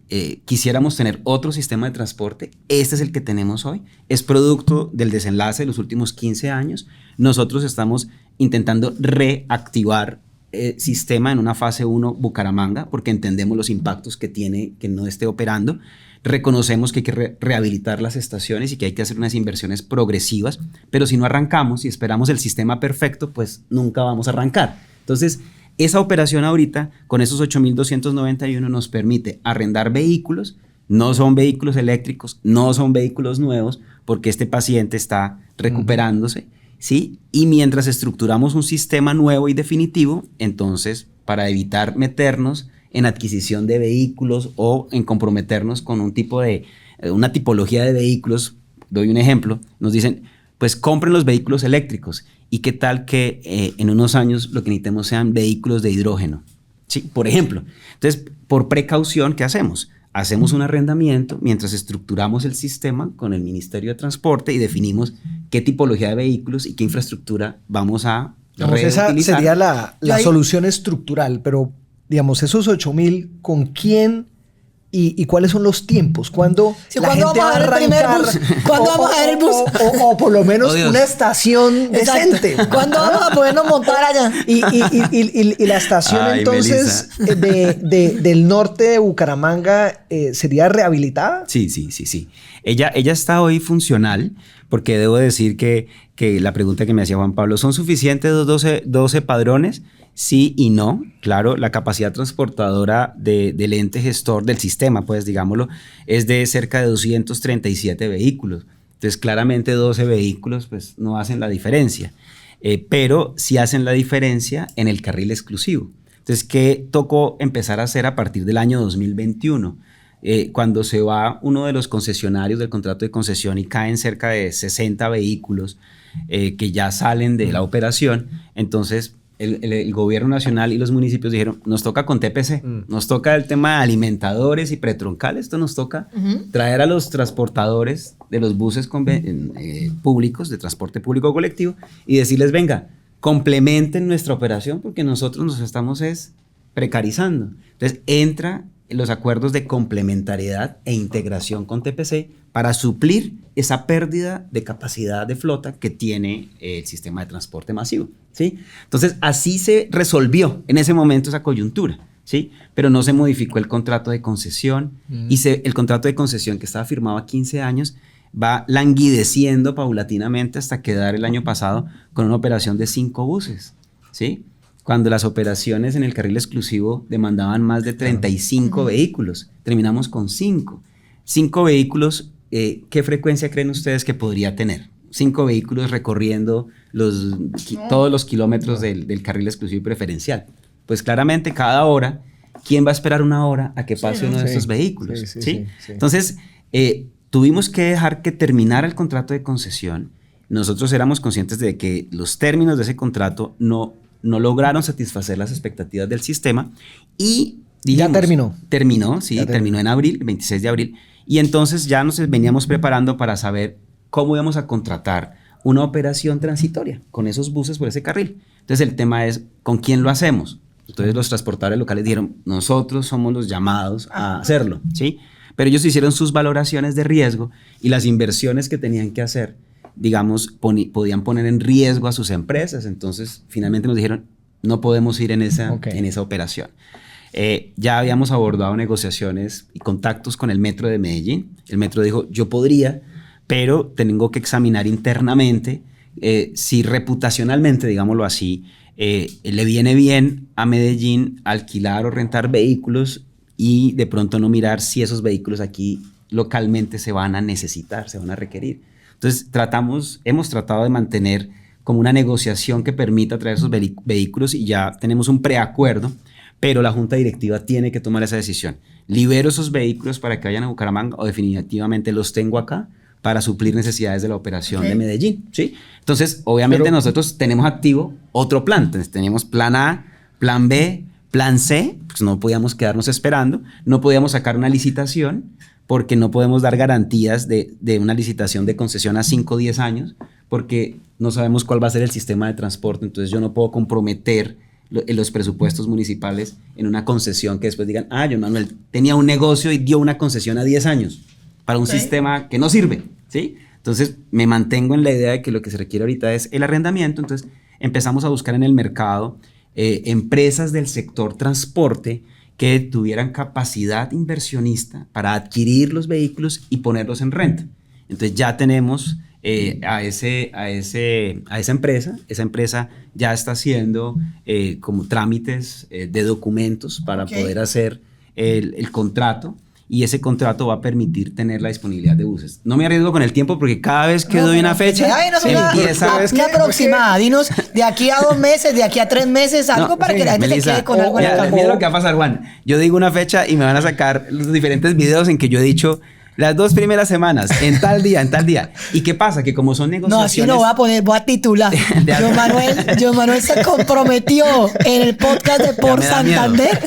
quisiéramos tener otro sistema de transporte. Este es el que tenemos hoy. Es producto del desenlace de los últimos 15 años. Nosotros estamos intentando reactivar el sistema en una fase 1 Bucaramanga porque entendemos los impactos que tiene que no esté operando. Reconocemos que hay que rehabilitar las estaciones y que hay que hacer unas inversiones progresivas, pero si no arrancamos y esperamos el sistema perfecto, pues nunca vamos a arrancar. Entonces, esa operación ahorita, con esos 8.291, nos permite arrendar vehículos. No son vehículos eléctricos, no son vehículos nuevos, porque este paciente está recuperándose, ¿sí? Y mientras estructuramos un sistema nuevo y definitivo, entonces, para evitar meternos en adquisición de vehículos o en comprometernos con una tipología de vehículos, doy un ejemplo, nos dicen, pues compren los vehículos eléctricos. ¿Y qué tal que en unos años lo que necesitemos sean vehículos de hidrógeno? Sí, por ejemplo. Entonces, por precaución, ¿qué hacemos? Hacemos un arrendamiento mientras estructuramos el sistema con el Ministerio de Transporte y definimos qué tipología de vehículos y qué infraestructura vamos a digamos, esa sería la solución estructural, pero digamos, esos 8.000, ¿con quién y cuáles son los tiempos? ¿Cuándo la gente va a arrancar? ¿Cuándo vamos a ver el bus? O por lo menos una estación decente. ¿Cuándo vamos a podernos montar allá? Y la estación, ay, entonces, del norte de Bucaramanga, ¿sería rehabilitada? Sí. Ella está hoy funcional, porque debo decir que la pregunta que me hacía Juan Pablo, ¿son suficientes los 12 padrones? Sí y no. Claro, la capacidad transportadora del ente gestor del sistema, pues digámoslo, es de cerca de 237 vehículos. Entonces, claramente 12 vehículos pues no hacen la diferencia, pero sí hacen la diferencia en el carril exclusivo. Entonces, ¿qué tocó empezar a hacer a partir del año 2021? Cuando se va uno de los concesionarios del contrato de concesión y caen cerca de 60 vehículos que ya salen de la operación, entonces el gobierno nacional y los municipios dijeron, nos toca con TPC, nos toca el tema de alimentadores y pretroncales, esto nos toca traer a los transportadores de los buses públicos, de transporte público colectivo, y decirles, venga, complementen nuestra operación porque nosotros nos estamos precarizando. Entonces entra los acuerdos de complementariedad e integración con TPC para suplir esa pérdida de capacidad de flota que tiene el sistema de transporte masivo, ¿sí? Entonces, así se resolvió en ese momento esa coyuntura, ¿sí? Pero no se modificó el contrato de concesión y el contrato de concesión que estaba firmado a 15 años va languideciendo paulatinamente hasta quedar el año pasado con una operación de 5 buses, ¿sí? Cuando las operaciones en el carril exclusivo demandaban más de 35 vehículos. Terminamos con 5. 5 vehículos, ¿qué frecuencia creen ustedes que podría tener? 5 vehículos recorriendo todos los kilómetros del carril exclusivo y preferencial. Pues claramente cada hora, ¿quién va a esperar una hora a que pase uno de estos vehículos? Sí. Entonces, tuvimos que dejar que terminara el contrato de concesión. Nosotros éramos conscientes de que los términos de ese contrato no lograron satisfacer las expectativas del sistema y dijimos, ya terminó. Terminó en abril, el 26 de abril, y entonces ya nos veníamos preparando para saber cómo íbamos a contratar una operación transitoria con esos buses por ese carril. Entonces el tema es, ¿con quién lo hacemos? Entonces los transportadores locales dijeron, nosotros somos los llamados a hacerlo, ¿sí? Pero ellos hicieron sus valoraciones de riesgo y las inversiones que tenían que hacer, digamos, podían poner en riesgo a sus empresas. Entonces, finalmente nos dijeron, no podemos ir en esa operación. Ya habíamos abordado negociaciones y contactos con el Metro de Medellín. El Metro dijo, yo podría, pero tengo que examinar internamente si reputacionalmente, digámoslo así, le viene bien a Medellín alquilar o rentar vehículos y de pronto no mirar si esos vehículos aquí localmente se van a necesitar, se van a requerir. Entonces, hemos tratado de mantener como una negociación que permita traer esos vehículos y ya tenemos un preacuerdo, pero la junta directiva tiene que tomar esa decisión. ¿Libero esos vehículos para que vayan a Bucaramanga o definitivamente los tengo acá para suplir necesidades de la operación de Medellín? ¿Sí? Entonces, obviamente nosotros tenemos activo otro plan. Entonces, tenemos plan A, plan B, plan C, pues no podíamos quedarnos esperando, no podíamos sacar una licitación, porque no podemos dar garantías de una licitación de concesión a 5 o 10 años, porque no sabemos cuál va a ser el sistema de transporte. Entonces yo no puedo comprometer los presupuestos municipales en una concesión que después digan, John Manuel tenía un negocio y dio una concesión a 10 años para un sistema que no sirve, ¿sí? Entonces me mantengo en la idea de que lo que se requiere ahorita es el arrendamiento. Entonces empezamos a buscar en el mercado empresas del sector transporte que tuvieran capacidad inversionista para adquirir los vehículos y ponerlos en renta. Entonces ya tenemos a esa empresa. Esa empresa ya está haciendo como trámites de documentos para poder hacer el contrato, y ese contrato va a permitir tener la disponibilidad de buses. No me arriesgo con el tiempo porque cada vez que doy una fecha, empieza una aproximada. Dinos, de aquí a 2 meses, de aquí a 3 meses, algo para que la gente se quede con algo en el campo. Mira lo que va a pasar, Juan. Yo digo una fecha y me van a sacar los diferentes videos en que yo he dicho, Las 2 primeras semanas, en tal día. ¿Y qué pasa? Que como son negociaciones... No, así no voy a titular. John Manuel se comprometió en el podcast de Por Santander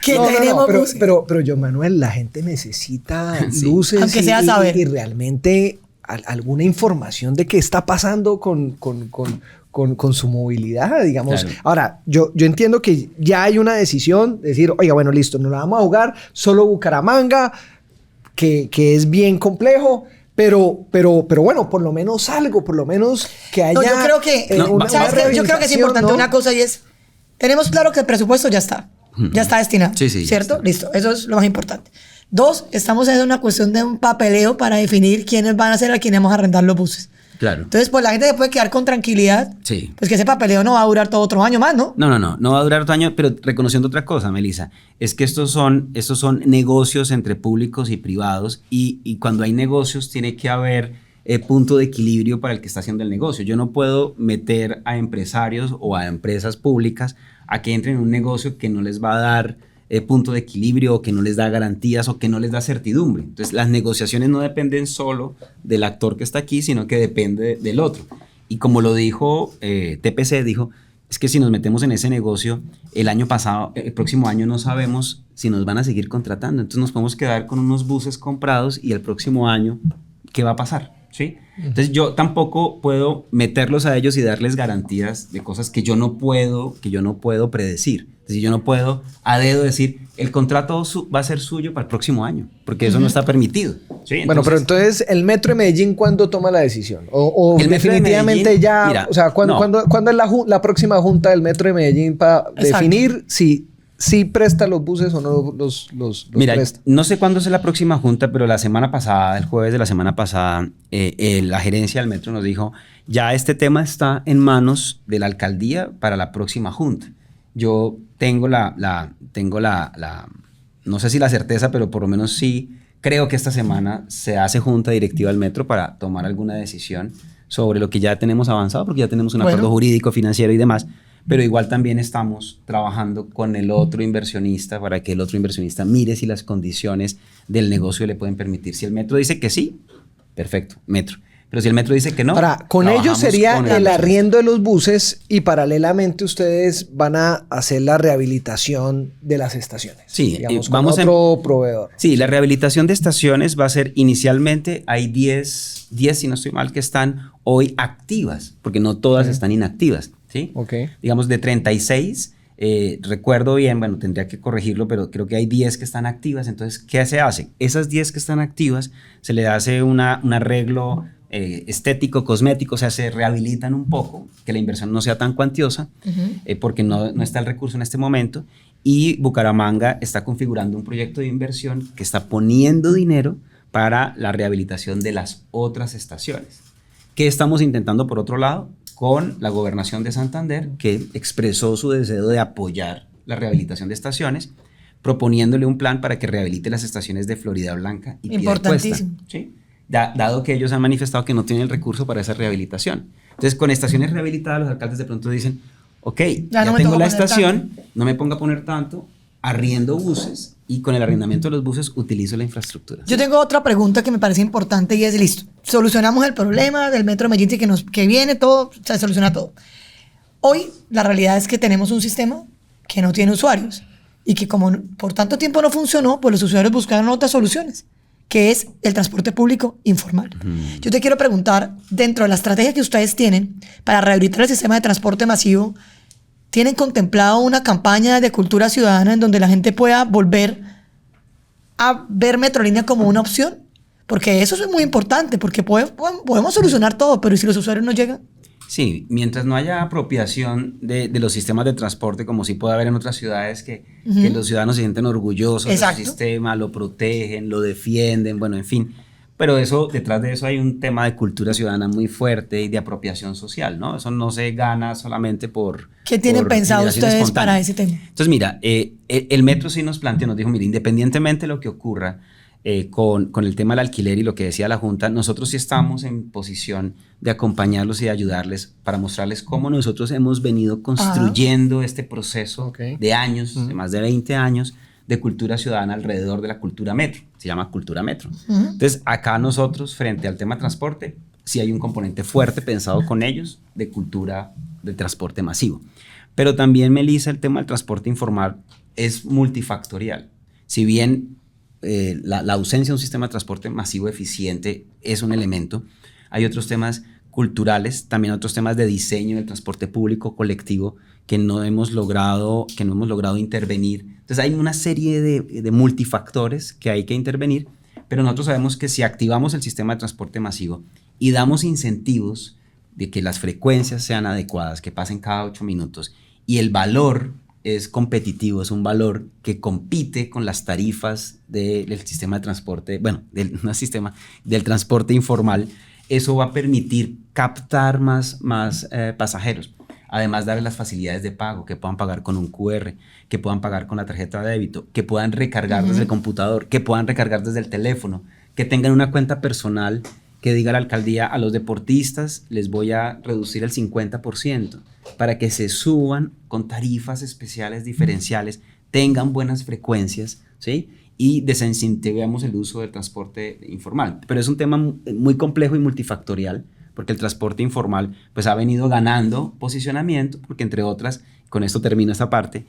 que tenemos buses. Pero John Manuel, la gente necesita luces aunque sea saber. Y realmente alguna información de qué está pasando con su movilidad, digamos. Claro. Ahora, yo entiendo que ya hay una decisión de decir, oiga, bueno, listo, nos la vamos a jugar solo Bucaramanga, que es bien complejo, pero bueno, por lo menos algo, por lo menos que haya... No, yo creo que, yo creo que es importante una cosa y es, tenemos claro que el presupuesto ya está destinado, sí, ¿cierto? Listo, eso es lo más importante. 2, estamos en una cuestión de un papeleo para definir quiénes van a ser a quienes vamos a arrendar los buses. Claro. Entonces, pues la gente se puede quedar con tranquilidad. Sí. Pues que ese papeleo no va a durar todo otro año más, ¿no? No va a durar otro año, pero reconociendo otra cosa, Melissa, es que estos son negocios entre públicos y privados y cuando hay negocios tiene que haber punto de equilibrio para el que está haciendo el negocio. Yo no puedo meter a empresarios o a empresas públicas a que entren en un negocio que no les va a dar punto de equilibrio, o que no les da garantías o que no les da certidumbre. Entonces las negociaciones no dependen solo del actor que está aquí, sino que depende del otro. Y como lo dijo TPC, dijo, es que si nos metemos en ese negocio, el próximo año no sabemos si nos van a seguir contratando. Entonces nos podemos quedar con unos buses comprados y el próximo año, ¿qué va a pasar? ¿Sí? Entonces yo tampoco puedo meterlos a ellos y darles garantías de cosas que yo no puedo predecir. Es decir, yo no puedo a dedo decir, el contrato va a ser suyo para el próximo año, porque eso no está permitido. ¿Sí? Bueno, pero entonces, ¿el Metro de Medellín cuándo toma la decisión? ¿O definitivamente Medellín, ya, mira, o sea, ¿cuándo es la próxima junta del Metro de Medellín para definir si presta los buses o no los mira, presta? No sé cuándo es la próxima junta, pero la semana pasada, el jueves de la semana pasada, la gerencia del Metro nos dijo, ya este tema está en manos de la alcaldía para la próxima junta. Yo tengo no sé si la certeza, pero por lo menos sí creo que esta semana se hace junta directiva del Metro para tomar alguna decisión sobre lo que ya tenemos avanzado, porque ya tenemos un acuerdo jurídico, financiero y demás, pero igual también estamos trabajando con el otro inversionista para que el otro inversionista mire si las condiciones del negocio le pueden permitir. Si el Metro dice que sí, perfecto, Metro. Pero si el Metro dice que no... Ahora, con ellos sería el arriendo de los buses y paralelamente ustedes van a hacer la rehabilitación de las estaciones. Sí, digamos, vamos con otro proveedor. Sí, la rehabilitación de estaciones va a ser inicialmente, hay 10, si no estoy mal, que están hoy activas, porque no todas están inactivas, ¿sí? Okay. Digamos de 36, recuerdo bien, bueno, tendría que corregirlo, pero creo que hay 10 que están activas. Entonces, ¿qué se hace? Esas 10 que están activas, se le hace un arreglo estético, cosmético, o sea, se rehabilitan un poco, que la inversión no sea tan cuantiosa, porque no está el recurso en este momento, y Bucaramanga está configurando un proyecto de inversión que está poniendo dinero para la rehabilitación de las otras estaciones. ¿Qué estamos intentando por otro lado? Con la Gobernación de Santander, que expresó su deseo de apoyar la rehabilitación de estaciones, proponiéndole un plan para que rehabilite las estaciones de Florida Blanca y Piedecuesta, ¿sí? Dado que ellos han manifestado que no tienen el recurso para esa rehabilitación. Entonces, con estaciones rehabilitadas, los alcaldes de pronto dicen, ok, ya tengo la estación, no me ponga a poner tanto, arriendo buses y con el arrendamiento de los buses utilizo la infraestructura. Yo tengo otra pregunta que me parece importante y es, listo, solucionamos el problema del Metro de Medellín que viene todo, se soluciona todo. Hoy la realidad es que tenemos un sistema que no tiene usuarios y que como por tanto tiempo no funcionó, pues los usuarios buscaron otras soluciones, que es el transporte público informal. Yo te quiero preguntar, dentro de la estrategia que ustedes tienen para rehabilitar el sistema de transporte masivo, ¿tienen contemplado una campaña de cultura ciudadana en donde la gente pueda volver a ver Metrolínea como una opción? Porque eso es muy importante, porque podemos solucionar todo, pero ¿y si los usuarios no llegan? Sí, mientras no haya apropiación de los sistemas de transporte, como sí puede haber en otras ciudades, que los ciudadanos se sienten orgullosos de su sistema, lo protegen, lo defienden, bueno, en fin. Pero detrás de eso hay un tema de cultura ciudadana muy fuerte y de apropiación social, ¿no? Eso no se gana solamente por... ¿Qué tienen pensado ustedes para ese tema? Entonces, mira, el Metro sí nos planteó, nos dijo, mira, independientemente de lo que ocurra con el tema del alquiler y lo que decía la Junta, nosotros sí estamos en posición de acompañarlos y de ayudarles para mostrarles cómo nosotros hemos venido construyendo este proceso de años, de más de 20 años, de cultura ciudadana alrededor de la cultura metro. Se llama cultura metro. Entonces, acá nosotros, frente al tema transporte, sí hay un componente fuerte pensado con ellos de cultura de transporte masivo. Pero también, Melissa, el tema del transporte informal es multifactorial. Si bien la ausencia de un sistema de transporte masivo eficiente es un elemento, hay otros temas culturales, también otros temas de diseño del transporte público colectivo que no hemos logrado intervenir. Entonces hay una serie de multifactores que hay que intervenir, pero nosotros sabemos que si activamos el sistema de transporte masivo y damos incentivos de que las frecuencias sean adecuadas, que pasen cada 8 minutos, y el valor es competitivo, es un valor que compite con las tarifas del sistema de transporte, bueno, del transporte informal, eso va a permitir captar más pasajeros. Además, darles las facilidades de pago, que puedan pagar con un QR, que puedan pagar con la tarjeta de débito, que puedan recargar desde el computador, que puedan recargar desde el teléfono, que tengan una cuenta personal, que diga la alcaldía: a los deportistas les voy a reducir el 50% para que se suban con tarifas especiales diferenciales, tengan buenas frecuencias, ¿sí? Y desincentivemos el uso del transporte informal. Pero es un tema muy complejo y multifactorial, porque el transporte informal pues ha venido ganando posicionamiento, porque entre otras, con esto termino esta parte,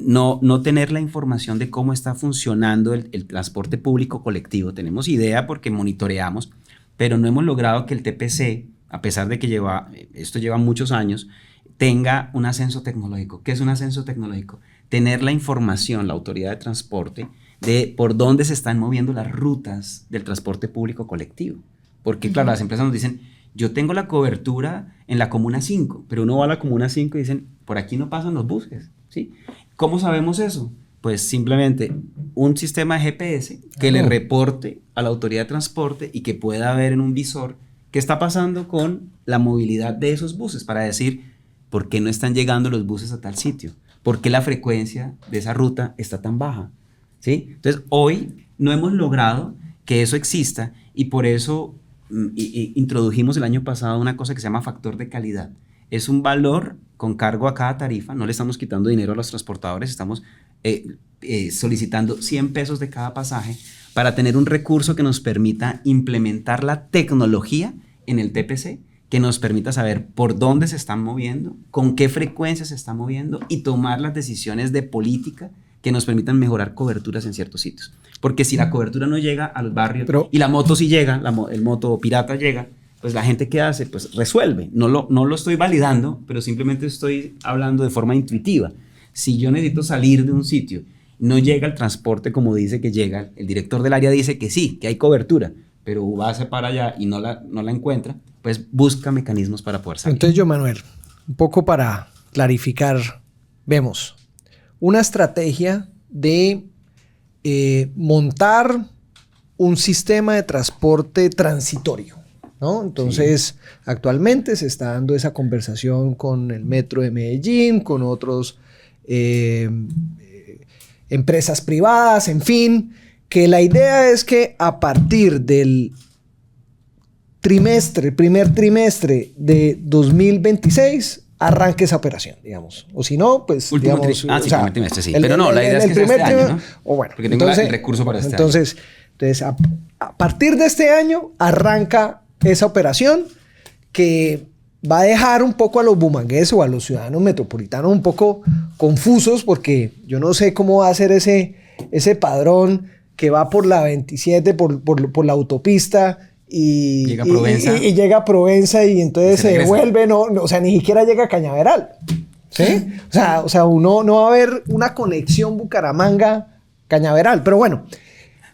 no tener la información de cómo está funcionando el transporte público colectivo. Tenemos idea porque monitoreamos, pero no hemos logrado que el TPC, a pesar de que esto lleva muchos años, tenga un ascenso tecnológico. ¿Qué es un ascenso tecnológico? Tener la información, la autoridad de transporte, de por dónde se están moviendo las rutas del transporte público colectivo. Porque, claro, las empresas nos dicen: yo tengo la cobertura en la Comuna 5, pero uno va a la Comuna 5 y dicen: por aquí no pasan los buses, ¿sí? ¿Cómo sabemos eso? Pues simplemente un sistema de GPS que le reporte a la autoridad de transporte y que pueda ver en un visor qué está pasando con la movilidad de esos buses, para decir: ¿por qué no están llegando los buses a tal sitio? ¿Por qué la frecuencia de esa ruta está tan baja? ¿Sí? Entonces, hoy no hemos logrado que eso exista, y por eso introdujimos el año pasado una cosa que se llama factor de calidad. Es un valor con cargo a cada tarifa, no le estamos quitando dinero a los transportadores, estamos solicitando 100 pesos de cada pasaje para tener un recurso que nos permita implementar la tecnología en el TPC, que nos permita saber por dónde se están moviendo, con qué frecuencia se están moviendo, y tomar las decisiones de política que nos permitan mejorar coberturas en ciertos sitios. Porque si la cobertura no llega al barrio y la moto sí llega, el moto pirata llega, pues la gente, ¿qué hace? Pues resuelve. No lo estoy validando, pero simplemente estoy hablando de forma intuitiva. Si yo necesito salir de un sitio, no llega el transporte como dice que llega, el director del área dice que sí, que hay cobertura, pero va a para allá y no la encuentra, pues busca mecanismos para poder salir. Entonces, yo, Manuel, un poco para clarificar, vemos una estrategia de montar un sistema de transporte transitorio, ¿no? Entonces, actualmente se está dando esa conversación con el Metro de Medellín, con otros empresas privadas, en fin, que la idea es que a partir del primer trimestre de 2026 arranque esa operación, digamos. O si no, pues, último digamos... primer trimestre, sí. Pero no, la idea es que sea este año, ¿no? O bueno, porque tengo el recurso para este año. Entonces, a partir de este año arranca esa operación que va a dejar un poco a los bumangueses o a los ciudadanos metropolitanos un poco confusos, porque yo no sé cómo va a ser ese padrón que va por la 27, por la autopista, y llega a Provenza. Y llega a Provenza, y entonces se devuelve, o sea, ni siquiera llega a Cañaveral, ¿sí? O sea, no va a haber una conexión Bucaramanga-Cañaveral, pero bueno.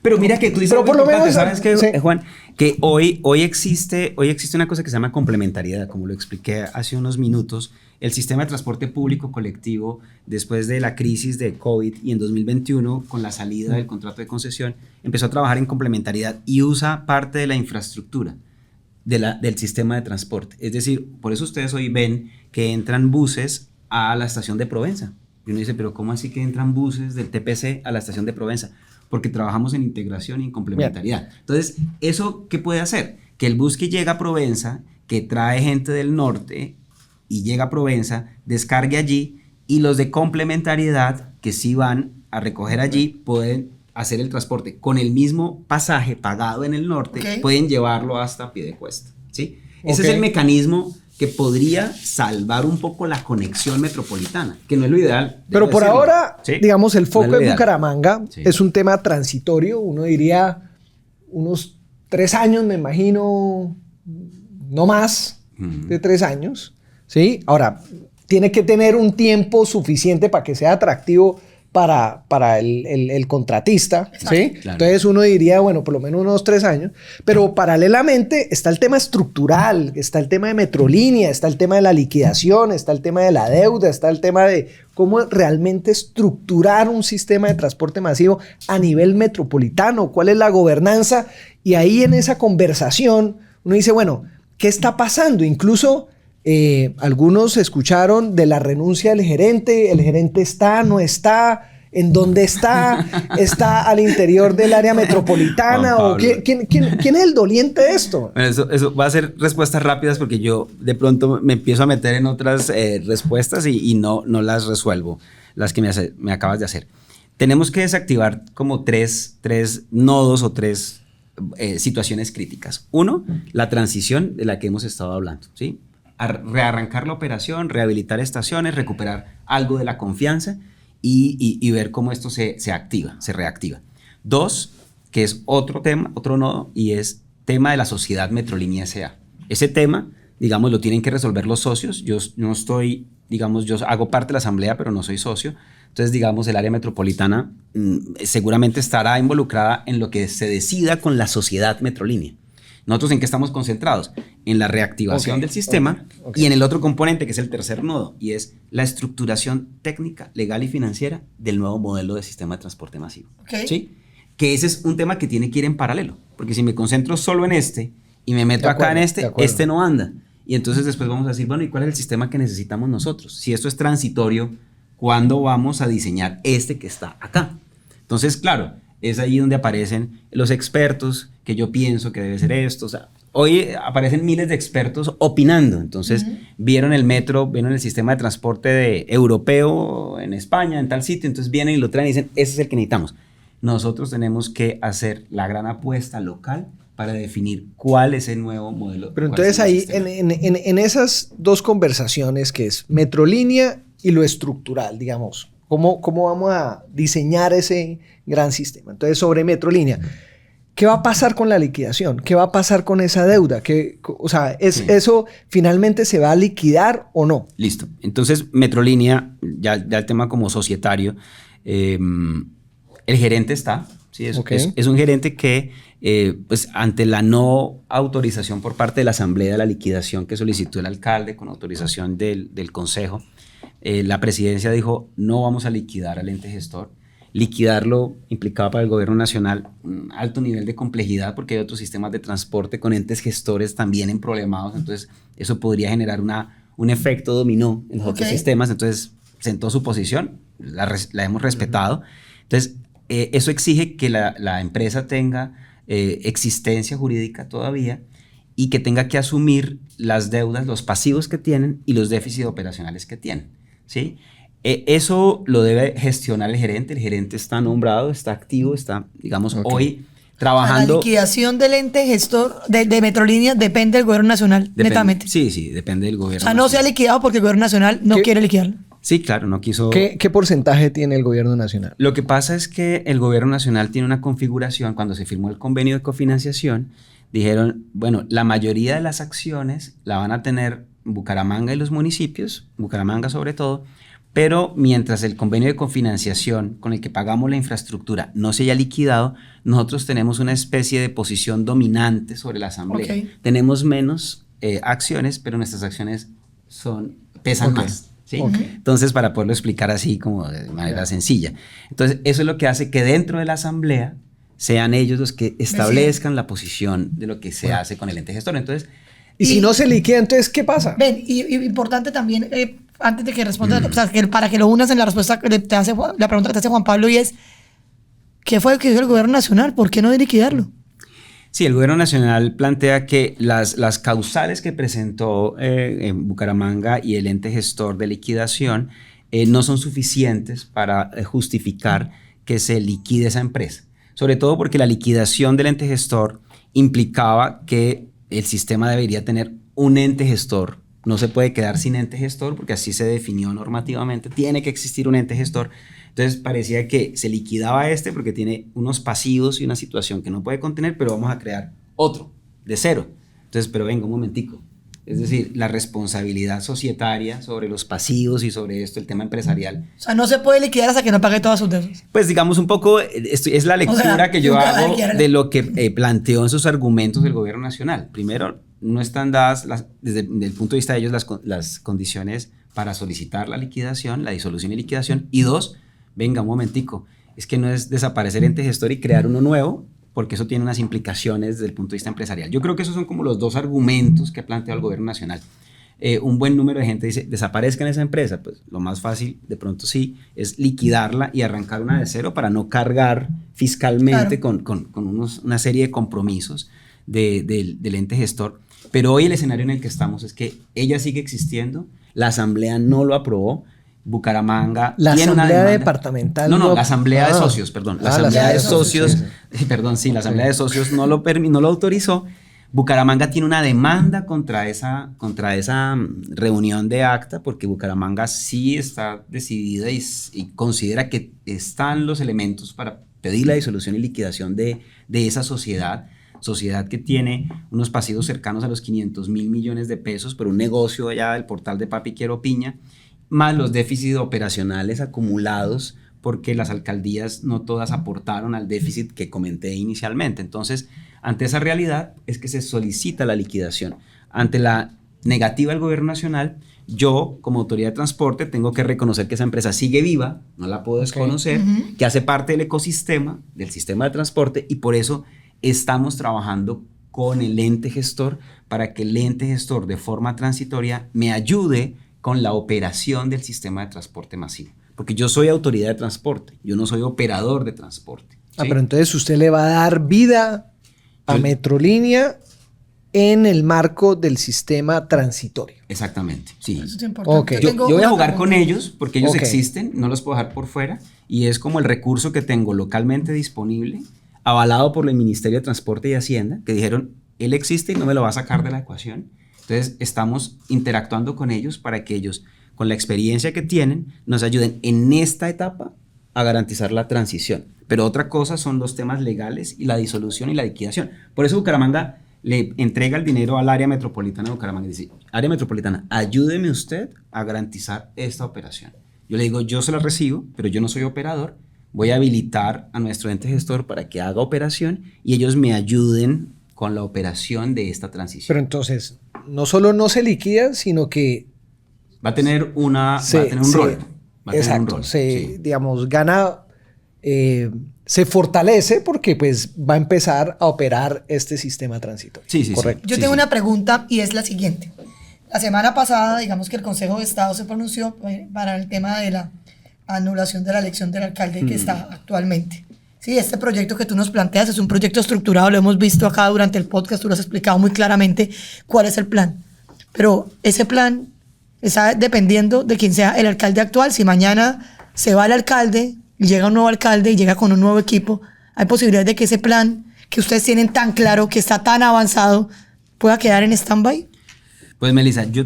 Pero mira que tú dices, pero por lo menos, ¿sabes qué, sí, Juan? Que hoy existe una cosa que se llama complementariedad, como lo expliqué hace unos minutos. El sistema de transporte público colectivo, después de la crisis de COVID y en 2021, con la salida del contrato de concesión, empezó a trabajar en complementariedad y usa parte de la infraestructura del sistema de transporte. Es decir, por eso ustedes hoy ven que entran buses a la estación de Provenza. Y uno dice, ¿pero cómo así que entran buses del TPC a la estación de Provenza? Porque trabajamos en integración y en complementariedad. Bien. Entonces, ¿eso qué puede hacer? Que el bus que llega a Provenza, que trae gente del norte y llega a Provenza, descargue allí, y los de complementariedad, que sí van a recoger allí, pueden hacer el transporte con el mismo pasaje pagado en el norte, pueden llevarlo hasta Piedecuesta, ¿sí? Ese es el mecanismo que podría salvar un poco la conexión metropolitana, que no es lo ideal. Pero por decirlo. ahora, ¿Sí? digamos, el foco No es lo de ideal. Bucaramanga Sí. es un tema transitorio, uno diría unos 3 años, me imagino, no más de 3 años, ¿sí? Ahora, tiene que tener un tiempo suficiente para que sea atractivo para el contratista, ¿sí? Claro. Entonces uno diría, bueno, por lo menos unos 3 años, pero paralelamente está el tema estructural, está el tema de Metrolínea, está el tema de la liquidación, está el tema de la deuda, está el tema de cómo realmente estructurar un sistema de transporte masivo a nivel metropolitano, cuál es la gobernanza, y ahí en esa conversación uno dice, bueno, ¿qué está pasando? Incluso algunos escucharon de la renuncia del gerente, el gerente está, no está, ¿en dónde está? ¿Está al interior del área metropolitana? ¿O quién es el doliente de esto? Bueno, eso va a ser respuestas rápidas porque yo de pronto me empiezo a meter en otras respuestas y no las resuelvo, las que me acabas de hacer. Tenemos que desactivar como tres nodos o tres situaciones críticas. Uno, la transición de la que hemos estado hablando, ¿sí? A rearrancar la operación, rehabilitar estaciones, recuperar algo de la confianza y ver cómo esto se activa, se reactiva. Dos, que es otro tema, otro nodo, y es tema de la sociedad Metrolínea S.A. Ese tema, digamos, lo tienen que resolver los socios. Yo no estoy, digamos, yo hago parte de la asamblea, pero no soy socio. Entonces, digamos, el área metropolitana seguramente estará involucrada en lo que se decida con la sociedad Metrolínea. ¿Nosotros en qué estamos concentrados? En la reactivación del sistema y en el otro componente, que es el tercer nodo, y es la estructuración técnica, legal y financiera del nuevo modelo de sistema de transporte masivo. ¿Sí? Que ese es un tema que tiene que ir en paralelo, porque si me concentro solo en este y me meto acá en este no anda. Y entonces después vamos a decir, bueno, ¿y cuál es el sistema que necesitamos nosotros? Si esto es transitorio, ¿cuándo vamos a diseñar este que está acá? Entonces, claro, es ahí donde aparecen los expertos, que yo pienso que debe ser esto. O sea, hoy aparecen miles de expertos opinando. Entonces, vieron el metro, vieron el sistema de transporte europeo en España, en tal sitio. Entonces, vienen y lo traen y dicen, ese es el que necesitamos. Nosotros tenemos que hacer la gran apuesta local para definir cuál es el nuevo modelo. Pero entonces ahí, en esas dos conversaciones, que es Metrolínea y lo estructural, digamos, ¿cómo vamos a diseñar ese gran sistema? Entonces, sobre Metrolínea, ¿qué va a pasar con la liquidación? ¿Qué va a pasar con esa deuda? O sea, ¿eso finalmente se va a liquidar o no? Listo. Entonces, Metrolínea, ya el tema como societario, el gerente está, ¿sí? Es un gerente que, pues, ante la no autorización por parte de la asamblea de la liquidación que solicitó el alcalde con autorización del consejo, la presidencia dijo, no vamos a liquidar al ente gestor. Liquidarlo implicaba para el gobierno nacional un alto nivel de complejidad porque hay otros sistemas de transporte con entes gestores también emproblemados. Entonces, eso podría generar un efecto dominó en los otros sistemas. Entonces, sentó su posición, la hemos respetado. Entonces, eso exige que la empresa tenga existencia jurídica todavía y que tenga que asumir las deudas, los pasivos que tienen y los déficits operacionales que tienen, ¿sí? Eso lo debe gestionar el gerente. El gerente está nombrado, está activo, está, digamos, hoy trabajando. La liquidación del ente gestor de Metrolínea depende del gobierno nacional, netamente. Sí, depende del gobierno. O sea, no se ha liquidado porque el gobierno nacional no quiere liquidarlo. Sí, claro, no quiso. ¿Qué porcentaje tiene el gobierno nacional? Lo que pasa es que el gobierno nacional tiene una configuración. Cuando se firmó el convenio de cofinanciación, dijeron, bueno, la mayoría de las acciones la van a tener Bucaramanga y los municipios, Bucaramanga sobre todo, pero mientras el convenio de cofinanciación con el que pagamos la infraestructura no se haya liquidado, nosotros tenemos una especie de posición dominante sobre la asamblea. Tenemos menos acciones, pero nuestras acciones pesan más. ¿Sí? Entonces, para poderlo explicar así como de manera sencilla. Entonces, eso es lo que hace que dentro de la asamblea sean ellos los que establezcan la posición de lo que se hace con el ente gestor. Entonces, y si no se liquida, entonces, ¿qué pasa? Ven, y importante también, antes de que respondas, o sea, para que lo unas en la respuesta que te hace la pregunta que te hace Juan Pablo, y es, ¿qué fue lo que dijo el gobierno nacional? ¿Por qué no liquidarlo? Sí, el gobierno nacional plantea que las causales que presentó en Bucaramanga y el ente gestor de liquidación no son suficientes para justificar que se liquide esa empresa. Sobre todo porque la liquidación del ente gestor implicaba que el sistema debería tener un ente gestor. No se puede quedar sin ente gestor porque así se definió normativamente. Tiene que existir un ente gestor. Entonces parecía que se liquidaba porque tiene unos pasivos y una situación que no puede contener, pero vamos a crear otro, de cero. Entonces, pero venga un momentico. Es decir, la responsabilidad societaria sobre los pasivos y sobre esto, el tema empresarial. O sea, no se puede liquidar hasta que no pague todas sus deudas. Pues digamos un poco, esto es la lectura que yo hago de lo que planteó en sus argumentos el gobierno nacional. Primero, no están dadas, desde el punto de vista de ellos, las condiciones para solicitar la liquidación, la disolución y liquidación. Y dos, venga un momentico, es que no es desaparecer ente gestor y crear uno nuevo, porque eso tiene unas implicaciones desde el punto de vista empresarial. Yo creo que esos son como los dos argumentos que ha planteado el gobierno nacional. Un buen número de gente dice, desaparezcan esa empresa. Pues lo más fácil, de pronto sí, es liquidarla y arrancar una de cero para no cargar fiscalmente con una serie de compromisos del ente gestor. Pero hoy el escenario en el que estamos es que ella sigue existiendo, la asamblea no lo aprobó, Bucaramanga la tiene asamblea una demanda departamental. la asamblea de socios, perdón. La asamblea de socios, la asamblea de socios no lo autorizó. Bucaramanga tiene una demanda contra esa reunión de acta, porque Bucaramanga sí está decidida y considera que están los elementos para pedir la disolución y liquidación de esa sociedad que tiene unos pasivos cercanos a los 500.000 millones de pesos por un negocio allá del portal de Papi Quiero Piña, más los déficits operacionales acumulados porque las alcaldías no todas aportaron al déficit que comenté inicialmente. Entonces, ante esa realidad es que se solicita la liquidación. Ante la negativa del gobierno nacional, yo, como autoridad de transporte, tengo que reconocer que esa empresa sigue viva, no la puedo desconocer, que hace parte del ecosistema, del sistema de transporte, y por eso estamos trabajando con el ente gestor para que el ente gestor de forma transitoria me ayude con la operación del sistema de transporte masivo. Porque yo soy autoridad de transporte, yo no soy operador de transporte. ¿Sí? Pero entonces usted le va a dar vida a Metrolínea en el marco del sistema transitorio. Exactamente, sí. Eso es importante. Yo voy a jugar con ellos porque ellos existen, no los puedo dejar por fuera, y es como el recurso que tengo localmente disponible, avalado por el Ministerio de Transporte y Hacienda, que dijeron, él existe y no me lo va a sacar de la ecuación. Entonces estamos interactuando con ellos para que ellos, con la experiencia que tienen, nos ayuden en esta etapa a garantizar la transición. Pero otra cosa son los temas legales y la disolución y la liquidación. Por eso Bucaramanga le entrega el dinero al área metropolitana de Bucaramanga y dice, área metropolitana, ayúdeme usted a garantizar esta operación. Yo le digo, yo se la recibo, pero yo no soy operador, voy a habilitar a nuestro ente gestor para que haga operación y ellos me ayuden con la operación de esta transición. Pero entonces, no solo no se liquida, sino que va a tener un rol. Exacto, digamos, gana, se fortalece porque pues va a empezar a operar este sistema transitorio. Sí, correcto. Yo tengo una pregunta y es la siguiente. La semana pasada, digamos que el Consejo de Estado se pronunció para el tema de la anulación de la elección del alcalde que está actualmente. Sí, este proyecto que tú nos planteas es un proyecto estructurado, lo hemos visto acá durante el podcast, tú lo has explicado muy claramente cuál es el plan. Pero ese plan está dependiendo de quién sea el alcalde actual. Si mañana se va el alcalde y llega un nuevo alcalde y llega con un nuevo equipo, hay posibilidades de que ese plan que ustedes tienen tan claro, que está tan avanzado, pueda quedar en stand-by. Pues Melissa, yo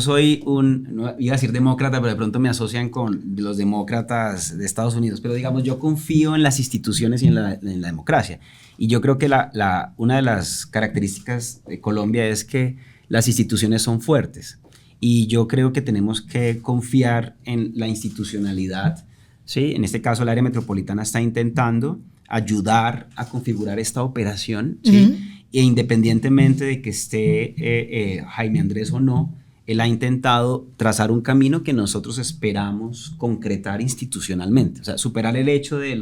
soy no iba a decir demócrata, pero de pronto me asocian con los demócratas de Estados Unidos, pero digamos, yo confío en las instituciones y en la democracia. Y yo creo que una de las características de Colombia es que las instituciones son fuertes. Y yo creo que tenemos que confiar en la institucionalidad, ¿sí? En este caso, el área metropolitana está intentando ayudar a configurar esta operación, ¿sí? E independientemente de que esté Jaime Andrés o no, él ha intentado trazar un camino que nosotros esperamos concretar institucionalmente. O sea, superar el hecho de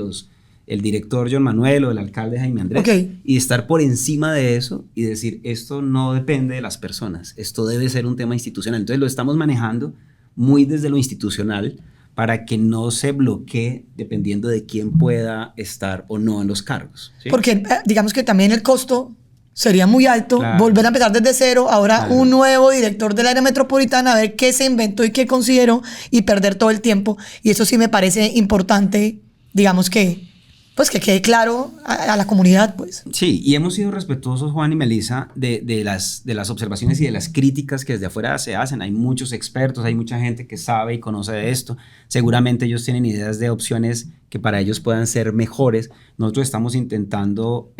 el director John Manuel o el alcalde Jaime Andrés, y estar por encima de eso y decir, esto no depende de las personas, esto debe ser un tema institucional. Entonces lo estamos manejando muy desde lo institucional para que no se bloquee dependiendo de quién pueda estar o no en los cargos, ¿sí? Porque digamos que también el costo Sería muy alto, Claro. volver a empezar desde cero, ahora Claro. un nuevo director del área metropolitana, a ver qué se inventó y qué consideró y perder todo el tiempo. Y eso sí me parece importante, digamos que, pues que quede claro a la comunidad, pues. Sí, y hemos sido respetuosos, Juan y Melissa, de las observaciones y de las críticas que desde afuera se hacen. Hay muchos expertos, hay mucha gente que sabe y conoce de esto. Seguramente ellos tienen ideas de opciones que para ellos puedan ser mejores. Nosotros estamos intentando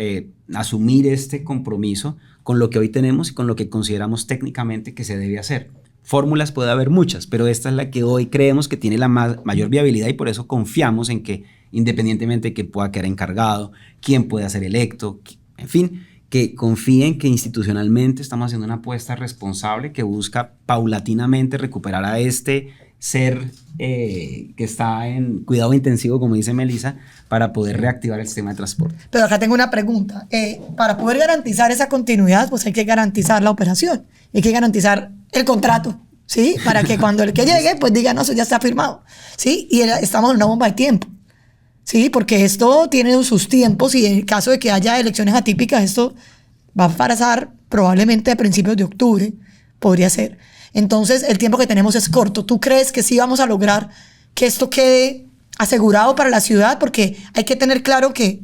asumir este compromiso con lo que hoy tenemos y con lo que consideramos técnicamente que se debe hacer. Fórmulas puede haber muchas, pero esta es la que hoy creemos que tiene la mayor viabilidad y por eso confiamos en que, independientemente de que pueda quedar encargado, quién pueda ser electo, en fin, que confíen que institucionalmente estamos haciendo una apuesta responsable que busca paulatinamente recuperar a este ser que está en cuidado intensivo, como dice Melissa, para poder reactivar el sistema de transporte. Pero acá tengo una pregunta. Para poder garantizar esa continuidad, pues hay que garantizar la operación, hay que garantizar el contrato, ¿sí? Para que cuando el que llegue, pues diga, no, eso ya está firmado, ¿sí? Y estamos en una bomba de tiempo, ¿sí? Porque esto tiene sus tiempos y en el caso de que haya elecciones atípicas, esto va a pasar probablemente a principios de octubre, podría ser. Entonces, el tiempo que tenemos es corto. ¿Tú crees que sí vamos a lograr que esto quede asegurado para la ciudad? Porque hay que tener claro que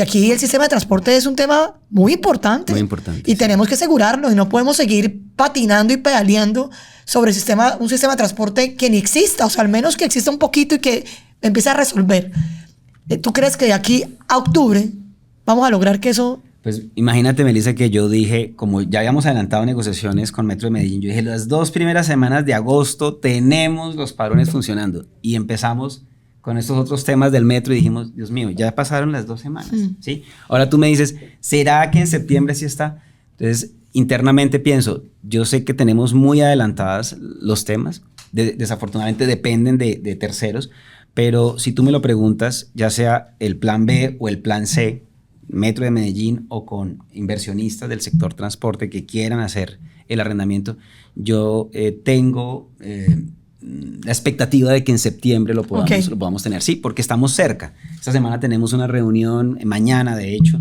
aquí el sistema de transporte es un tema muy importante. Muy importante, Y sí. tenemos que asegurarlo y no podemos seguir patinando y pedaleando sobre un sistema de transporte que ni exista, o sea, al menos que exista un poquito y que empiece a resolver. ¿Tú crees que de aquí a octubre vamos a lograr que eso... Pues imagínate, Melissa, que yo dije, como ya habíamos adelantado negociaciones con Metro de Medellín, yo dije, las 2 primeras semanas de agosto tenemos los padrones funcionando. Y empezamos con estos otros temas del metro y dijimos, Dios mío, ya pasaron las 2 semanas, ¿sí? Ahora tú me dices, ¿será que en septiembre sí está? Entonces, internamente pienso, yo sé que tenemos muy adelantadas los temas, desafortunadamente dependen de terceros, pero si tú me lo preguntas, ya sea el plan B o el plan C, Metro de Medellín o con inversionistas del sector transporte que quieran hacer el arrendamiento, yo tengo la expectativa de que en septiembre lo podamos tener. Sí, porque estamos cerca. Esta semana tenemos una reunión, mañana de hecho,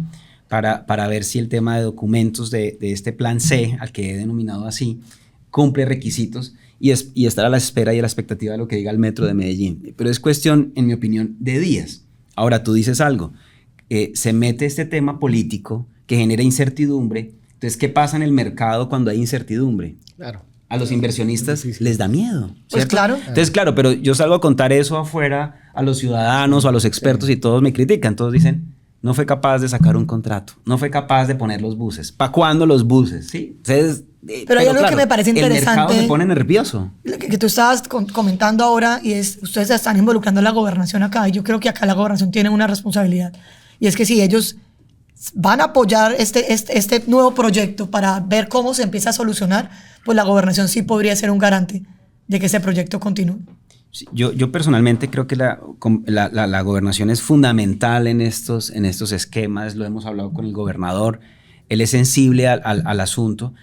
para ver si el tema de documentos de este plan C, al que he denominado así, cumple requisitos y estar a la espera y a la expectativa de lo que diga el Metro de Medellín. Pero es cuestión, en mi opinión, de días. Ahora, tú dices algo. Se mete este tema político que genera incertidumbre. Entonces, ¿qué pasa en el mercado cuando hay incertidumbre? Claro. A los inversionistas les da miedo, ¿cierto? Pues claro. Entonces, claro, pero yo salgo a contar eso afuera a los ciudadanos o a los expertos y todos me critican. Todos dicen, no fue capaz de sacar un contrato, no fue capaz de poner los buses. ¿Para cuándo los buses? ¿Sí? Entonces, pero hay algo que me parece interesante. El mercado se pone nervioso. Que tú estabas comentando ahora y es, ustedes están involucrando a la gobernación acá y yo creo que acá la gobernación tiene una responsabilidad. Y es que si ellos van a apoyar este nuevo proyecto para ver cómo se empieza a solucionar, pues la gobernación sí podría ser un garante de que ese proyecto continúe. Sí, yo personalmente creo que la gobernación es fundamental en estos esquemas, lo hemos hablado con el gobernador, él es sensible al asunto,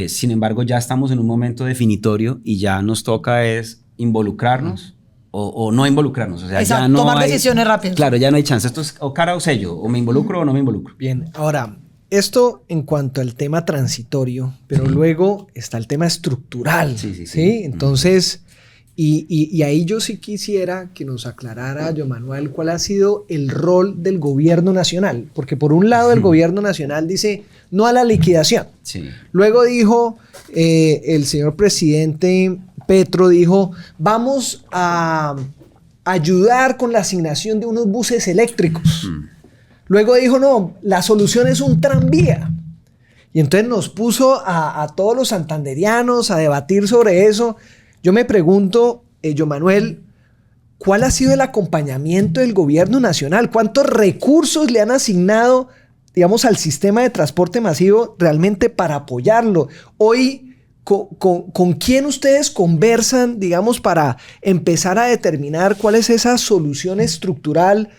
sin embargo ya estamos en un momento definitorio y ya nos toca es involucrarnos o no involucrarnos. O sea, exacto, ya no tomar hay, decisiones rápidas. Claro, ya no hay chance. Esto es o cara o sello, o me involucro o no me involucro. Bien, ahora, esto en cuanto al tema transitorio, pero luego está el tema estructural. Sí. Entonces, y ahí yo sí quisiera que nos aclarara, Joan Manuel, cuál ha sido el rol del gobierno nacional. Porque por un lado el gobierno nacional dice no a la liquidación. Sí. Luego dijo el señor presidente Petro, dijo, vamos a ayudar con la asignación de unos buses eléctricos. Luego dijo, no, la solución es un tranvía. Y entonces nos puso a todos los santanderianos a debatir sobre eso. Yo me pregunto, Joan Manuel, ¿cuál ha sido el acompañamiento del gobierno nacional? ¿Cuántos recursos le han asignado, digamos, al sistema de transporte masivo realmente para apoyarlo? Hoy, ¿con quién ustedes conversan, digamos, para empezar a determinar cuál es esa solución estructural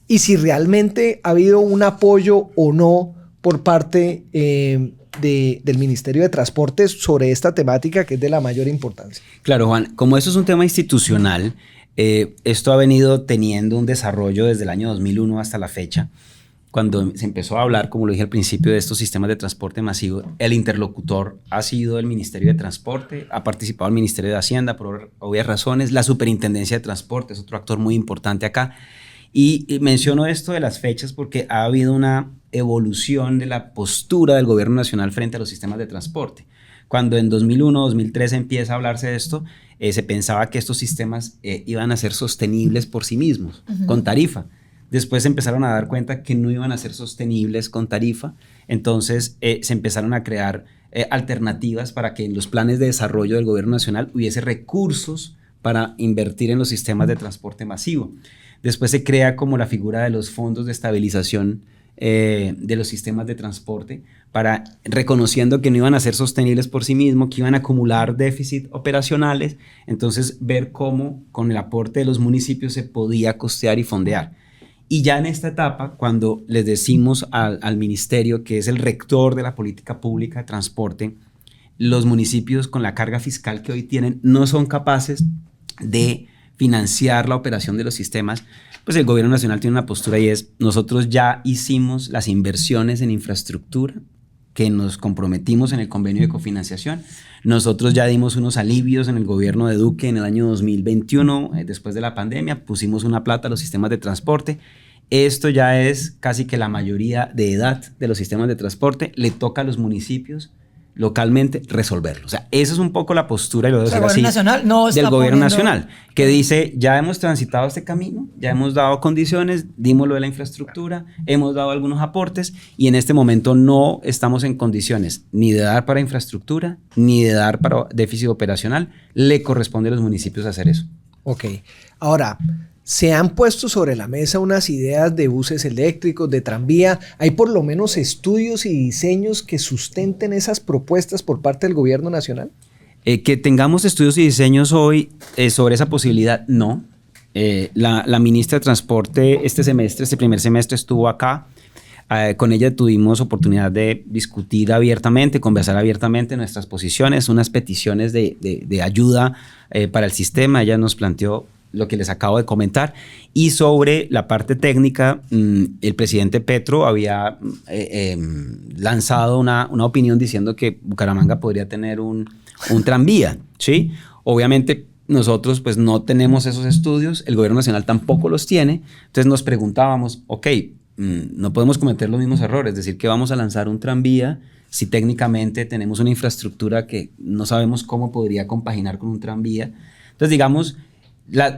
y si realmente ha habido un apoyo o no por parte del Ministerio de Transportes sobre esta temática que es de la mayor importancia? Claro, Juan, como eso es un tema institucional, esto ha venido teniendo un desarrollo desde el año 2001 hasta la fecha. cuando se empezó a hablar, como lo dije al principio, de estos sistemas de transporte masivo, el interlocutor ha sido el Ministerio de Transporte, ha participado el Ministerio de Hacienda por obvias razones, la Superintendencia de Transporte es otro actor muy importante acá. Y menciono esto de las fechas porque ha habido una evolución de la postura del gobierno nacional frente a los sistemas de transporte. Cuando en 2001, 2003 empieza a hablarse de esto, se pensaba que estos sistemas iban a ser sostenibles por sí mismos, con tarifa. Después se empezaron a dar cuenta que no iban a ser sostenibles con tarifa, entonces se empezaron a crear alternativas para que en los planes de desarrollo del gobierno nacional hubiese recursos para invertir en los sistemas de transporte masivo. Después se crea como la figura de los fondos de estabilización de los sistemas de transporte, para reconociendo que no iban a ser sostenibles por sí mismos, que iban a acumular déficit operacionales, entonces ver cómo con el aporte de los municipios se podía costear y fondear. Y ya en esta etapa, cuando les decimos al ministerio, que es el rector de la política pública de transporte, los municipios con la carga fiscal que hoy tienen no son capaces de financiar la operación de los sistemas, pues el gobierno nacional tiene una postura y es: nosotros ya hicimos las inversiones en infraestructura que nos comprometimos en el convenio de cofinanciación. Nosotros ya dimos unos alivios en el gobierno de Duque en el año 2021, después de la pandemia, pusimos una plata a los sistemas de transporte. Esto ya es casi que la mayoría de edad de los sistemas de transporte, le toca a los municipios localmente resolverlo. O sea, esa es un poco la postura, y lo debo decir así, nacional no del gobierno poniendo... nacional, que dice: ya hemos transitado este camino, ya hemos dado condiciones, dimos lo de la infraestructura, hemos dado algunos aportes y en este momento no estamos en condiciones ni de dar para infraestructura, ni de dar para déficit operacional. Le corresponde a los municipios hacer eso. Ok. Ahora, se han puesto sobre la mesa unas ideas de buses eléctricos, de tranvía. ¿Hay por lo menos estudios y diseños que sustenten esas propuestas por parte del gobierno nacional? Que tengamos estudios y diseños hoy sobre esa posibilidad, no. La ministra de Transporte este primer semestre estuvo acá. Con ella tuvimos oportunidad de discutir abiertamente, conversar abiertamente nuestras posiciones, unas peticiones de ayuda para el sistema. Ella nos planteó lo que les acabo de comentar, y sobre la parte técnica, el presidente Petro había lanzado una opinión diciendo que Bucaramanga podría tener un tranvía, ¿sí? Obviamente nosotros pues no tenemos esos estudios, el gobierno nacional tampoco los tiene, entonces nos preguntábamos, ok, no podemos cometer los mismos errores, es decir, que vamos a lanzar un tranvía si técnicamente tenemos una infraestructura que no sabemos cómo podría compaginar con un tranvía. Entonces, digamos,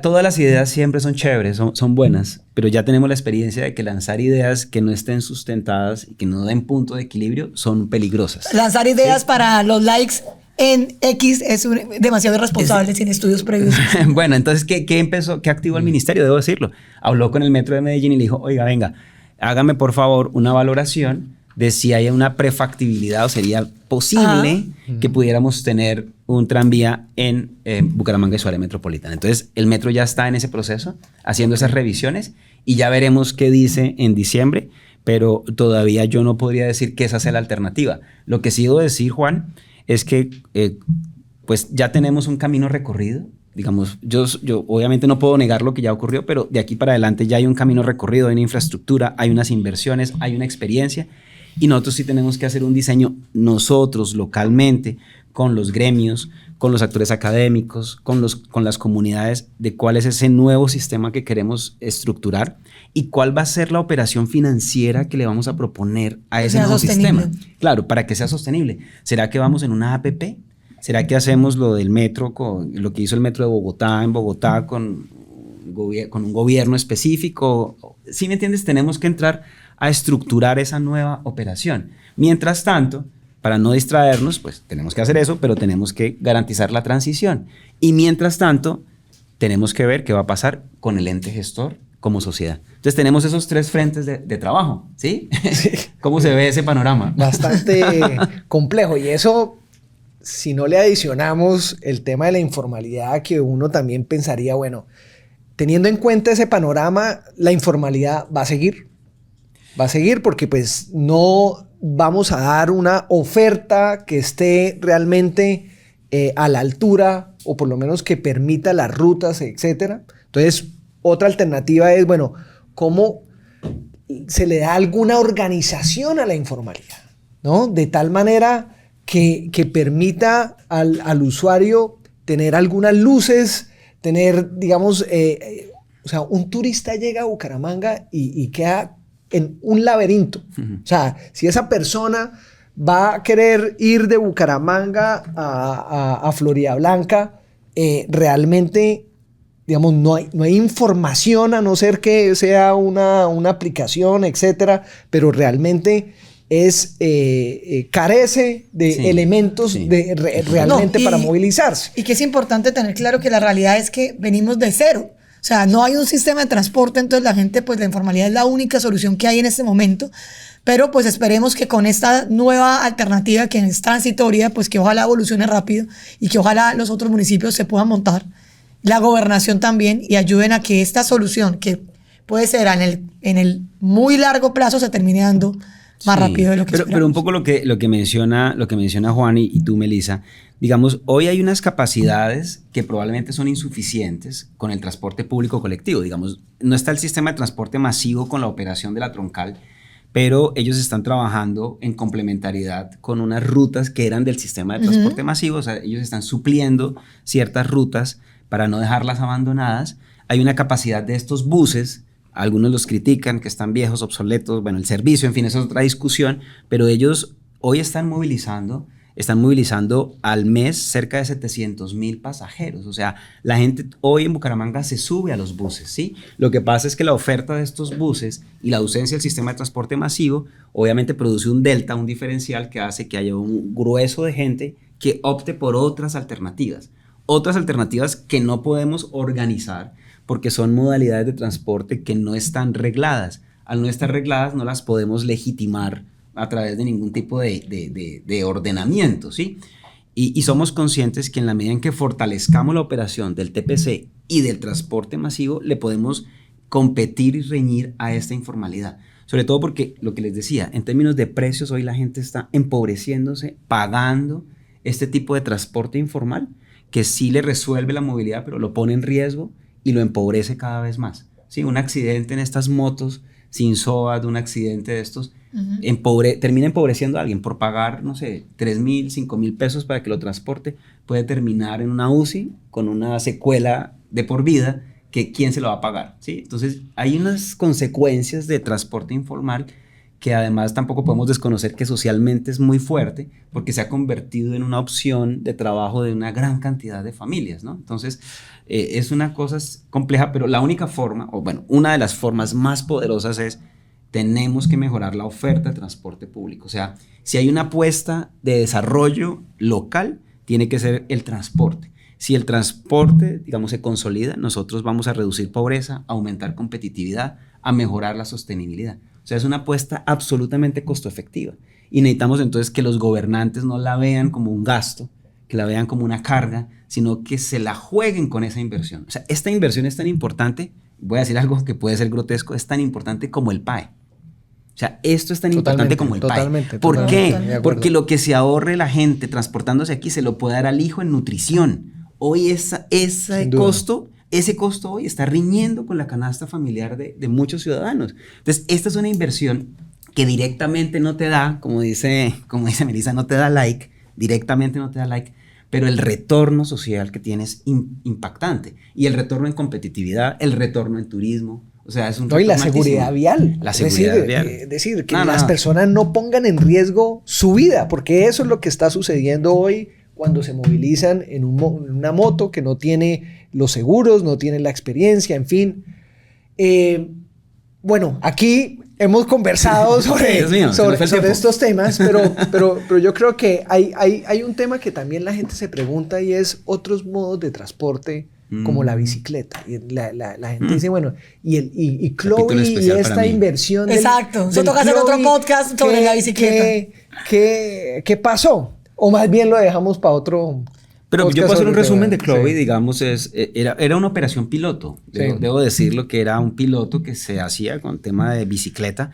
todas las ideas siempre son chéveres, son buenas, pero ya tenemos la experiencia de que lanzar ideas que no estén sustentadas y que no den punto de equilibrio son peligrosas. Lanzar ideas para los likes en X es demasiado irresponsable sin estudios previos. Bueno, entonces, ¿qué activó el ministerio? Debo decirlo. Habló con el Metro de Medellín y le dijo: oiga, venga, hágame por favor una valoración de si hay una prefactibilidad o sería posible que pudiéramos tener un tranvía en Bucaramanga y su área metropolitana. Entonces, el metro ya está en ese proceso, haciendo esas revisiones, y ya veremos qué dice en diciembre, pero todavía yo no podría decir que esa sea la alternativa. Lo que sí debo decir, Juan, es que pues ya tenemos un camino recorrido. Digamos, yo obviamente no puedo negar lo que ya ocurrió, pero de aquí para adelante ya hay un camino recorrido, hay una infraestructura, hay unas inversiones, hay una experiencia, y nosotros sí tenemos que hacer un diseño nosotros localmente, con los gremios, con los actores académicos, con las comunidades, de cuál es ese nuevo sistema que queremos estructurar y cuál va a ser la operación financiera que le vamos a proponer a ese nuevo sistema. Claro, para que sea sostenible. ¿Será que vamos en una APP? ¿Será que hacemos lo del metro, lo que hizo el metro de Bogotá, en Bogotá, con un gobierno específico? ¿Sí me entiendes? Tenemos que entrar a estructurar esa nueva operación. Mientras tanto, para no distraernos, pues tenemos que hacer eso, pero tenemos que garantizar la transición. Y mientras tanto, tenemos que ver qué va a pasar con el ente gestor como sociedad. Entonces tenemos esos tres frentes de trabajo, ¿sí? Sí. ¿Cómo se ve ese panorama? Bastante complejo, y eso, si no le adicionamos el tema de la informalidad, que uno también pensaría, bueno, teniendo en cuenta ese panorama, la informalidad va a seguir. Va a seguir porque pues no vamos a dar una oferta que esté realmente a la altura, o por lo menos que permita las rutas, etcétera. Entonces, otra alternativa es, bueno, ¿cómo se le da alguna organización a la informalidad, ¿no? De tal manera que permita al usuario tener algunas luces, tener, digamos, o sea, un turista llega a Bucaramanga y queda en un laberinto. O sea, si esa persona va a querer ir de Bucaramanga a Floridablanca, realmente, digamos, no hay información, a no ser que sea una aplicación, etcétera, pero realmente carece de elementos realmente para movilizarse. Y que es importante tener claro que la realidad es que venimos de cero. O sea, no hay un sistema de transporte, entonces la gente, pues la informalidad es la única solución que hay en este momento. Pero pues esperemos que con esta nueva alternativa que es transitoria, pues que ojalá evolucione rápido y que ojalá los otros municipios se puedan montar, la gobernación también, y ayuden a que esta solución, que puede ser en el muy largo plazo, se termine dando más rápido de lo que esperamos. Pero un poco lo que menciona Juan y tú, Melissa, digamos, hoy hay unas capacidades que probablemente son insuficientes con el transporte público colectivo. Digamos, no está el sistema de transporte masivo con la operación de la troncal, pero ellos están trabajando en complementariedad con unas rutas que eran del sistema de transporte masivo. O sea, ellos están supliendo ciertas rutas para no dejarlas abandonadas. Hay una capacidad de estos buses, algunos los critican, que están viejos, obsoletos, bueno, el servicio, en fin, eso es otra discusión, pero ellos hoy están movilizando al mes cerca de 700,000 pasajeros. O sea, la gente hoy en Bucaramanga se sube a los buses, ¿sí? Lo que pasa es que la oferta de estos buses y la ausencia del sistema de transporte masivo obviamente produce un delta, un diferencial que hace que haya un grueso de gente que opte por otras alternativas que no podemos organizar porque son modalidades de transporte que no están regladas. Al no estar regladas no las podemos legitimar a través de ningún tipo de ordenamiento, ¿sí? Y somos conscientes que en la medida en que fortalezcamos la operación del TPC y del transporte masivo, le podemos competir y reñir a esta informalidad. Sobre todo porque, lo que les decía, en términos de precios, hoy la gente está empobreciéndose, pagando este tipo de transporte informal, que sí le resuelve la movilidad, pero lo pone en riesgo y lo empobrece cada vez más. ¿Sí? Un accidente en estas motos sin SOAT, un accidente de estos, termina empobreciendo a alguien por pagar, no sé, 3,000, 5,000 pesos para que lo transporte, puede terminar en una UCI con una secuela de por vida que ¿quién se lo va a pagar? ¿Sí? Entonces hay unas consecuencias de transporte informal que además tampoco podemos desconocer que socialmente es muy fuerte porque se ha convertido en una opción de trabajo de una gran cantidad de familias, ¿no? Entonces es una cosa compleja, pero la única forma, o bueno, una de las formas más poderosas es tenemos que mejorar la oferta de transporte público. O sea, si hay una apuesta de desarrollo local, tiene que ser el transporte. Si el transporte, digamos, se consolida, nosotros vamos a reducir pobreza, a aumentar competitividad, a mejorar la sostenibilidad. O sea, es una apuesta absolutamente costo efectiva. Y necesitamos entonces que los gobernantes no la vean como un gasto, que la vean como una carga, sino que se la jueguen con esa inversión. O sea, esta inversión es tan importante, voy a decir algo que puede ser grotesco, es tan importante como el PAE. O sea, esto es tan importante como el PAE. ¿Por qué? Porque lo que se ahorre la gente transportándose aquí se lo puede dar al hijo en nutrición. Hoy ese costo hoy está riñendo con la canasta familiar de muchos ciudadanos. Entonces, esta es una inversión que directamente no te da, como dice Melissa, no te da like, directamente no te da like, pero el retorno social que tiene es impactante. Y el retorno en competitividad, el retorno en turismo. O sea, es un retorno. Y la seguridad vial. La seguridad vial. Decir que las personas no pongan en riesgo su vida, porque eso es lo que está sucediendo hoy cuando se movilizan en una moto que no tiene los seguros, no tiene la experiencia, en fin. Bueno, aquí hemos conversado sobre estos temas, pero yo creo que hay un tema que también la gente se pregunta y es otros modos de transporte como la bicicleta. Y la gente dice, bueno, y Chloe y esta inversión Exacto, eso toca hacer otro podcast sobre la bicicleta. ¿Qué pasó? O más bien lo dejamos para otro. Pero yo puedo hacer un resumen de Chloe, digamos, era una operación piloto. Debo decirlo que era un piloto que se hacía con tema de bicicleta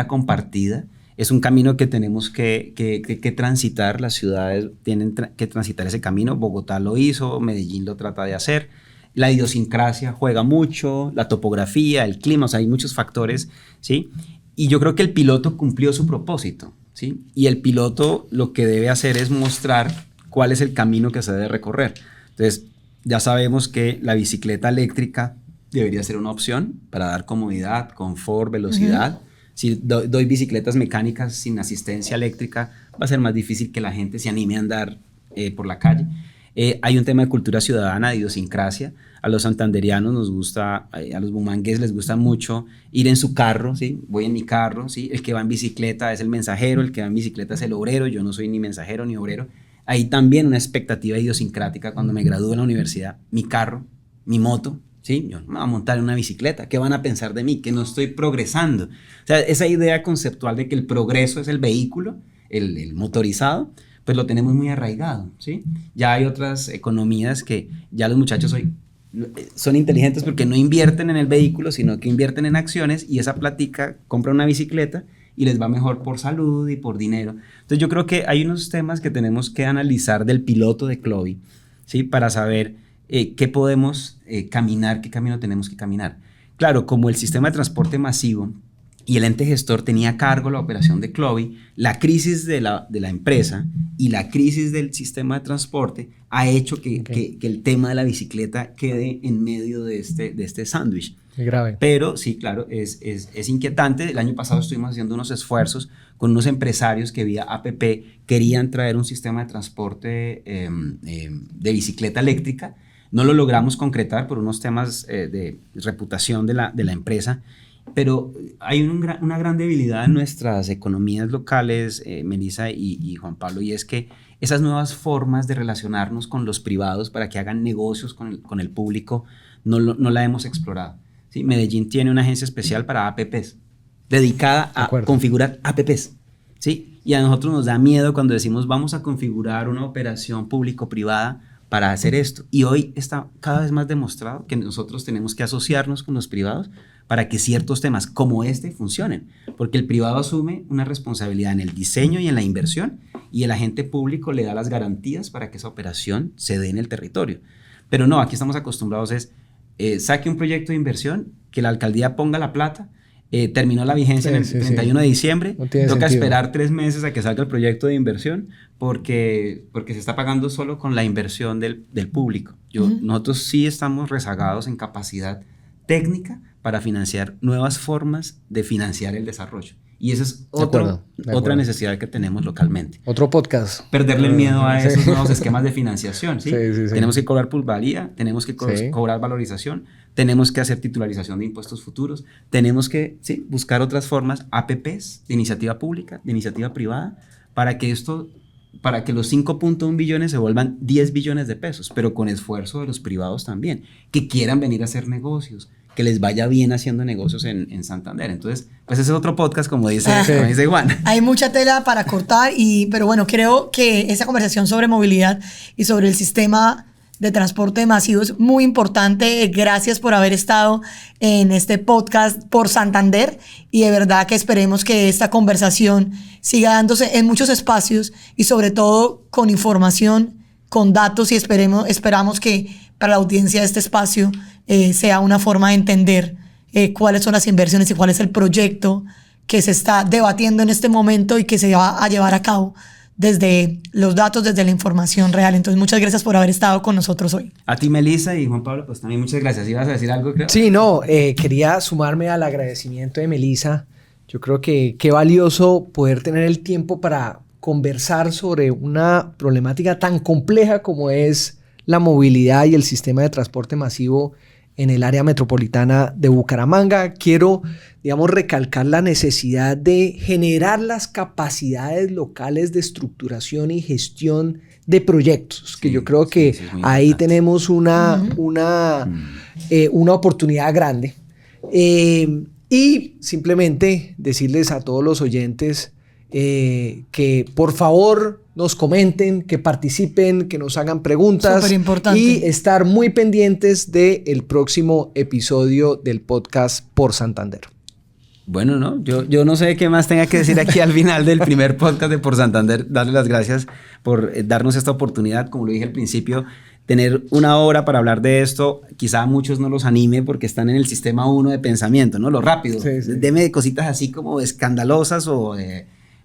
compartida. Es un camino que tenemos que transitar, las ciudades tienen que transitar ese camino. Bogotá lo hizo, Medellín lo trata de hacer. La idiosincrasia juega mucho, la topografía, el clima, o sea, hay muchos factores, ¿sí? Y yo creo que el piloto cumplió su propósito, ¿sí? Y el piloto lo que debe hacer es mostrar cuál es el camino que se debe recorrer. Entonces, ya sabemos que la bicicleta eléctrica debería ser una opción para dar comodidad, confort, velocidad. Si doy bicicletas mecánicas sin asistencia eléctrica, va a ser más difícil que la gente se anime a andar por la calle. Hay un tema de cultura ciudadana, de idiosincrasia. A los santanderianos nos gusta, a los bumangueses les gusta mucho ir en su carro, ¿sí? Voy en mi carro, ¿sí? El que va en bicicleta es el mensajero, el que va en bicicleta es el obrero. Yo no soy ni mensajero ni obrero. Hay también una expectativa idiosincrática cuando me gradúo en la universidad. Mi carro, mi moto, ¿sí? Yo no me voy a montar en una bicicleta. ¿Qué van a pensar de mí? Que no estoy progresando. O sea, esa idea conceptual de que el progreso es el vehículo, el motorizado, pues lo tenemos muy arraigado, ¿sí? Ya hay otras economías que ya los muchachos hoy son inteligentes porque no invierten en el vehículo, sino que invierten en acciones y esa platica compra una bicicleta y les va mejor por salud y por dinero. Entonces yo creo que hay unos temas que tenemos que analizar del piloto de Clovi, ¿sí? Para saber qué podemos caminar, qué camino tenemos que caminar. Claro, como el sistema de transporte masivo y el ente gestor tenía a cargo la operación de Clovi, la crisis de la empresa y la crisis del sistema de transporte ha hecho que el tema de la bicicleta quede en medio de este sándwich. Muy grave. Pero sí, claro, es inquietante. El año pasado estuvimos haciendo unos esfuerzos con unos empresarios que vía APP querían traer un sistema de transporte de bicicleta eléctrica. No lo logramos concretar por unos temas de reputación de la empresa. Pero hay una gran debilidad en nuestras economías locales, Melissa y Juan Pablo, y es que esas nuevas formas de relacionarnos con los privados para que hagan negocios con el público no la hemos explorado, ¿sí? Medellín tiene una agencia especial para APPs, dedicada a configurar APPs, ¿sí? Y a nosotros nos da miedo cuando decimos vamos a configurar una operación público-privada para hacer esto. Y hoy está cada vez más demostrado que nosotros tenemos que asociarnos con los privados para que ciertos temas como este funcionen, porque el privado asume una responsabilidad en el diseño y en la inversión y el agente público le da las garantías para que esa operación se dé en el territorio. Pero no, aquí estamos acostumbrados saque un proyecto de inversión, que la alcaldía ponga la plata, terminó la vigencia en el 31 de diciembre, toca esperar 3 meses a que salga el proyecto de inversión porque se está pagando solo con la inversión del público. Nosotros sí estamos rezagados en capacidad técnica para financiar nuevas formas de financiar el desarrollo. Y esa es otra necesidad que tenemos localmente. Otro podcast. Perderle el miedo a esos nuevos esquemas de financiación. ¿Sí? Tenemos que cobrar plusvalía, tenemos que cobrar valorización, tenemos que hacer titularización de impuestos futuros, tenemos que buscar otras formas, APPs, de iniciativa pública, de iniciativa privada, para que los 5.1 billones se vuelvan 10 billones de pesos, pero con esfuerzo de los privados también, que quieran venir a hacer negocios, que les vaya bien haciendo negocios en Santander. Entonces, pues ese es otro podcast, como dice Juan. Hay mucha tela para cortar, pero bueno, creo que esa conversación sobre movilidad y sobre el sistema de transporte masivo es muy importante. Gracias por haber estado en este podcast por Santander y de verdad que esperemos que esta conversación siga dándose en muchos espacios y sobre todo con información, con datos y esperamos que para la audiencia de este espacio sea una forma de entender cuáles son las inversiones y cuál es el proyecto que se está debatiendo en este momento y que se va a llevar a cabo desde los datos, desde la información real. Entonces, muchas gracias por haber estado con nosotros hoy. A ti, Melissa, y Juan Pablo, pues también muchas gracias. ¿Ibas a decir algo, creo? Sí, no, quería sumarme al agradecimiento de Melissa. Yo creo que qué valioso poder tener el tiempo para conversar sobre una problemática tan compleja como es la movilidad y el sistema de transporte masivo en el área metropolitana de Bucaramanga. Quiero, recalcar la necesidad de generar las capacidades locales de estructuración y gestión de proyectos, que yo creo que ahí importante. Tenemos una oportunidad grande. Y simplemente decirles a todos los oyentes que por favor nos comenten, que participen, que nos hagan preguntas y estar muy pendientes del próximo episodio del podcast por Santander. Bueno, no, yo no sé qué más tenga que decir aquí al final del primer podcast de Por Santander. Darle las gracias por darnos esta oportunidad. Como lo dije al principio, tener una hora para hablar de esto, quizá a muchos no los anime porque están en el sistema 1 de pensamiento, ¿no? Lo rápido. Sí, sí. Deme cositas así como escandalosas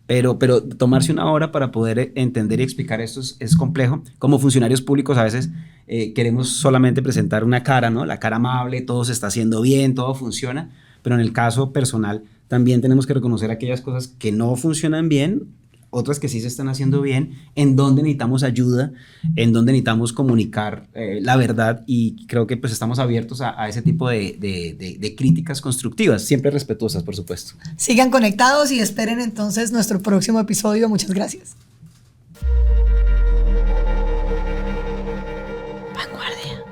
pero tomarse una hora para poder entender y explicar esto es complejo. Como funcionarios públicos a veces queremos solamente presentar una cara, ¿no? La cara amable, todo se está haciendo bien, todo funciona, pero en el caso personal también tenemos que reconocer aquellas cosas que no funcionan bien, otras que sí se están haciendo bien, en donde necesitamos ayuda, en donde necesitamos comunicar la verdad, y creo que pues estamos abiertos a ese tipo de críticas constructivas, siempre respetuosas, por supuesto. Sigan conectados y esperen entonces nuestro próximo episodio. Muchas gracias. Vanguardia.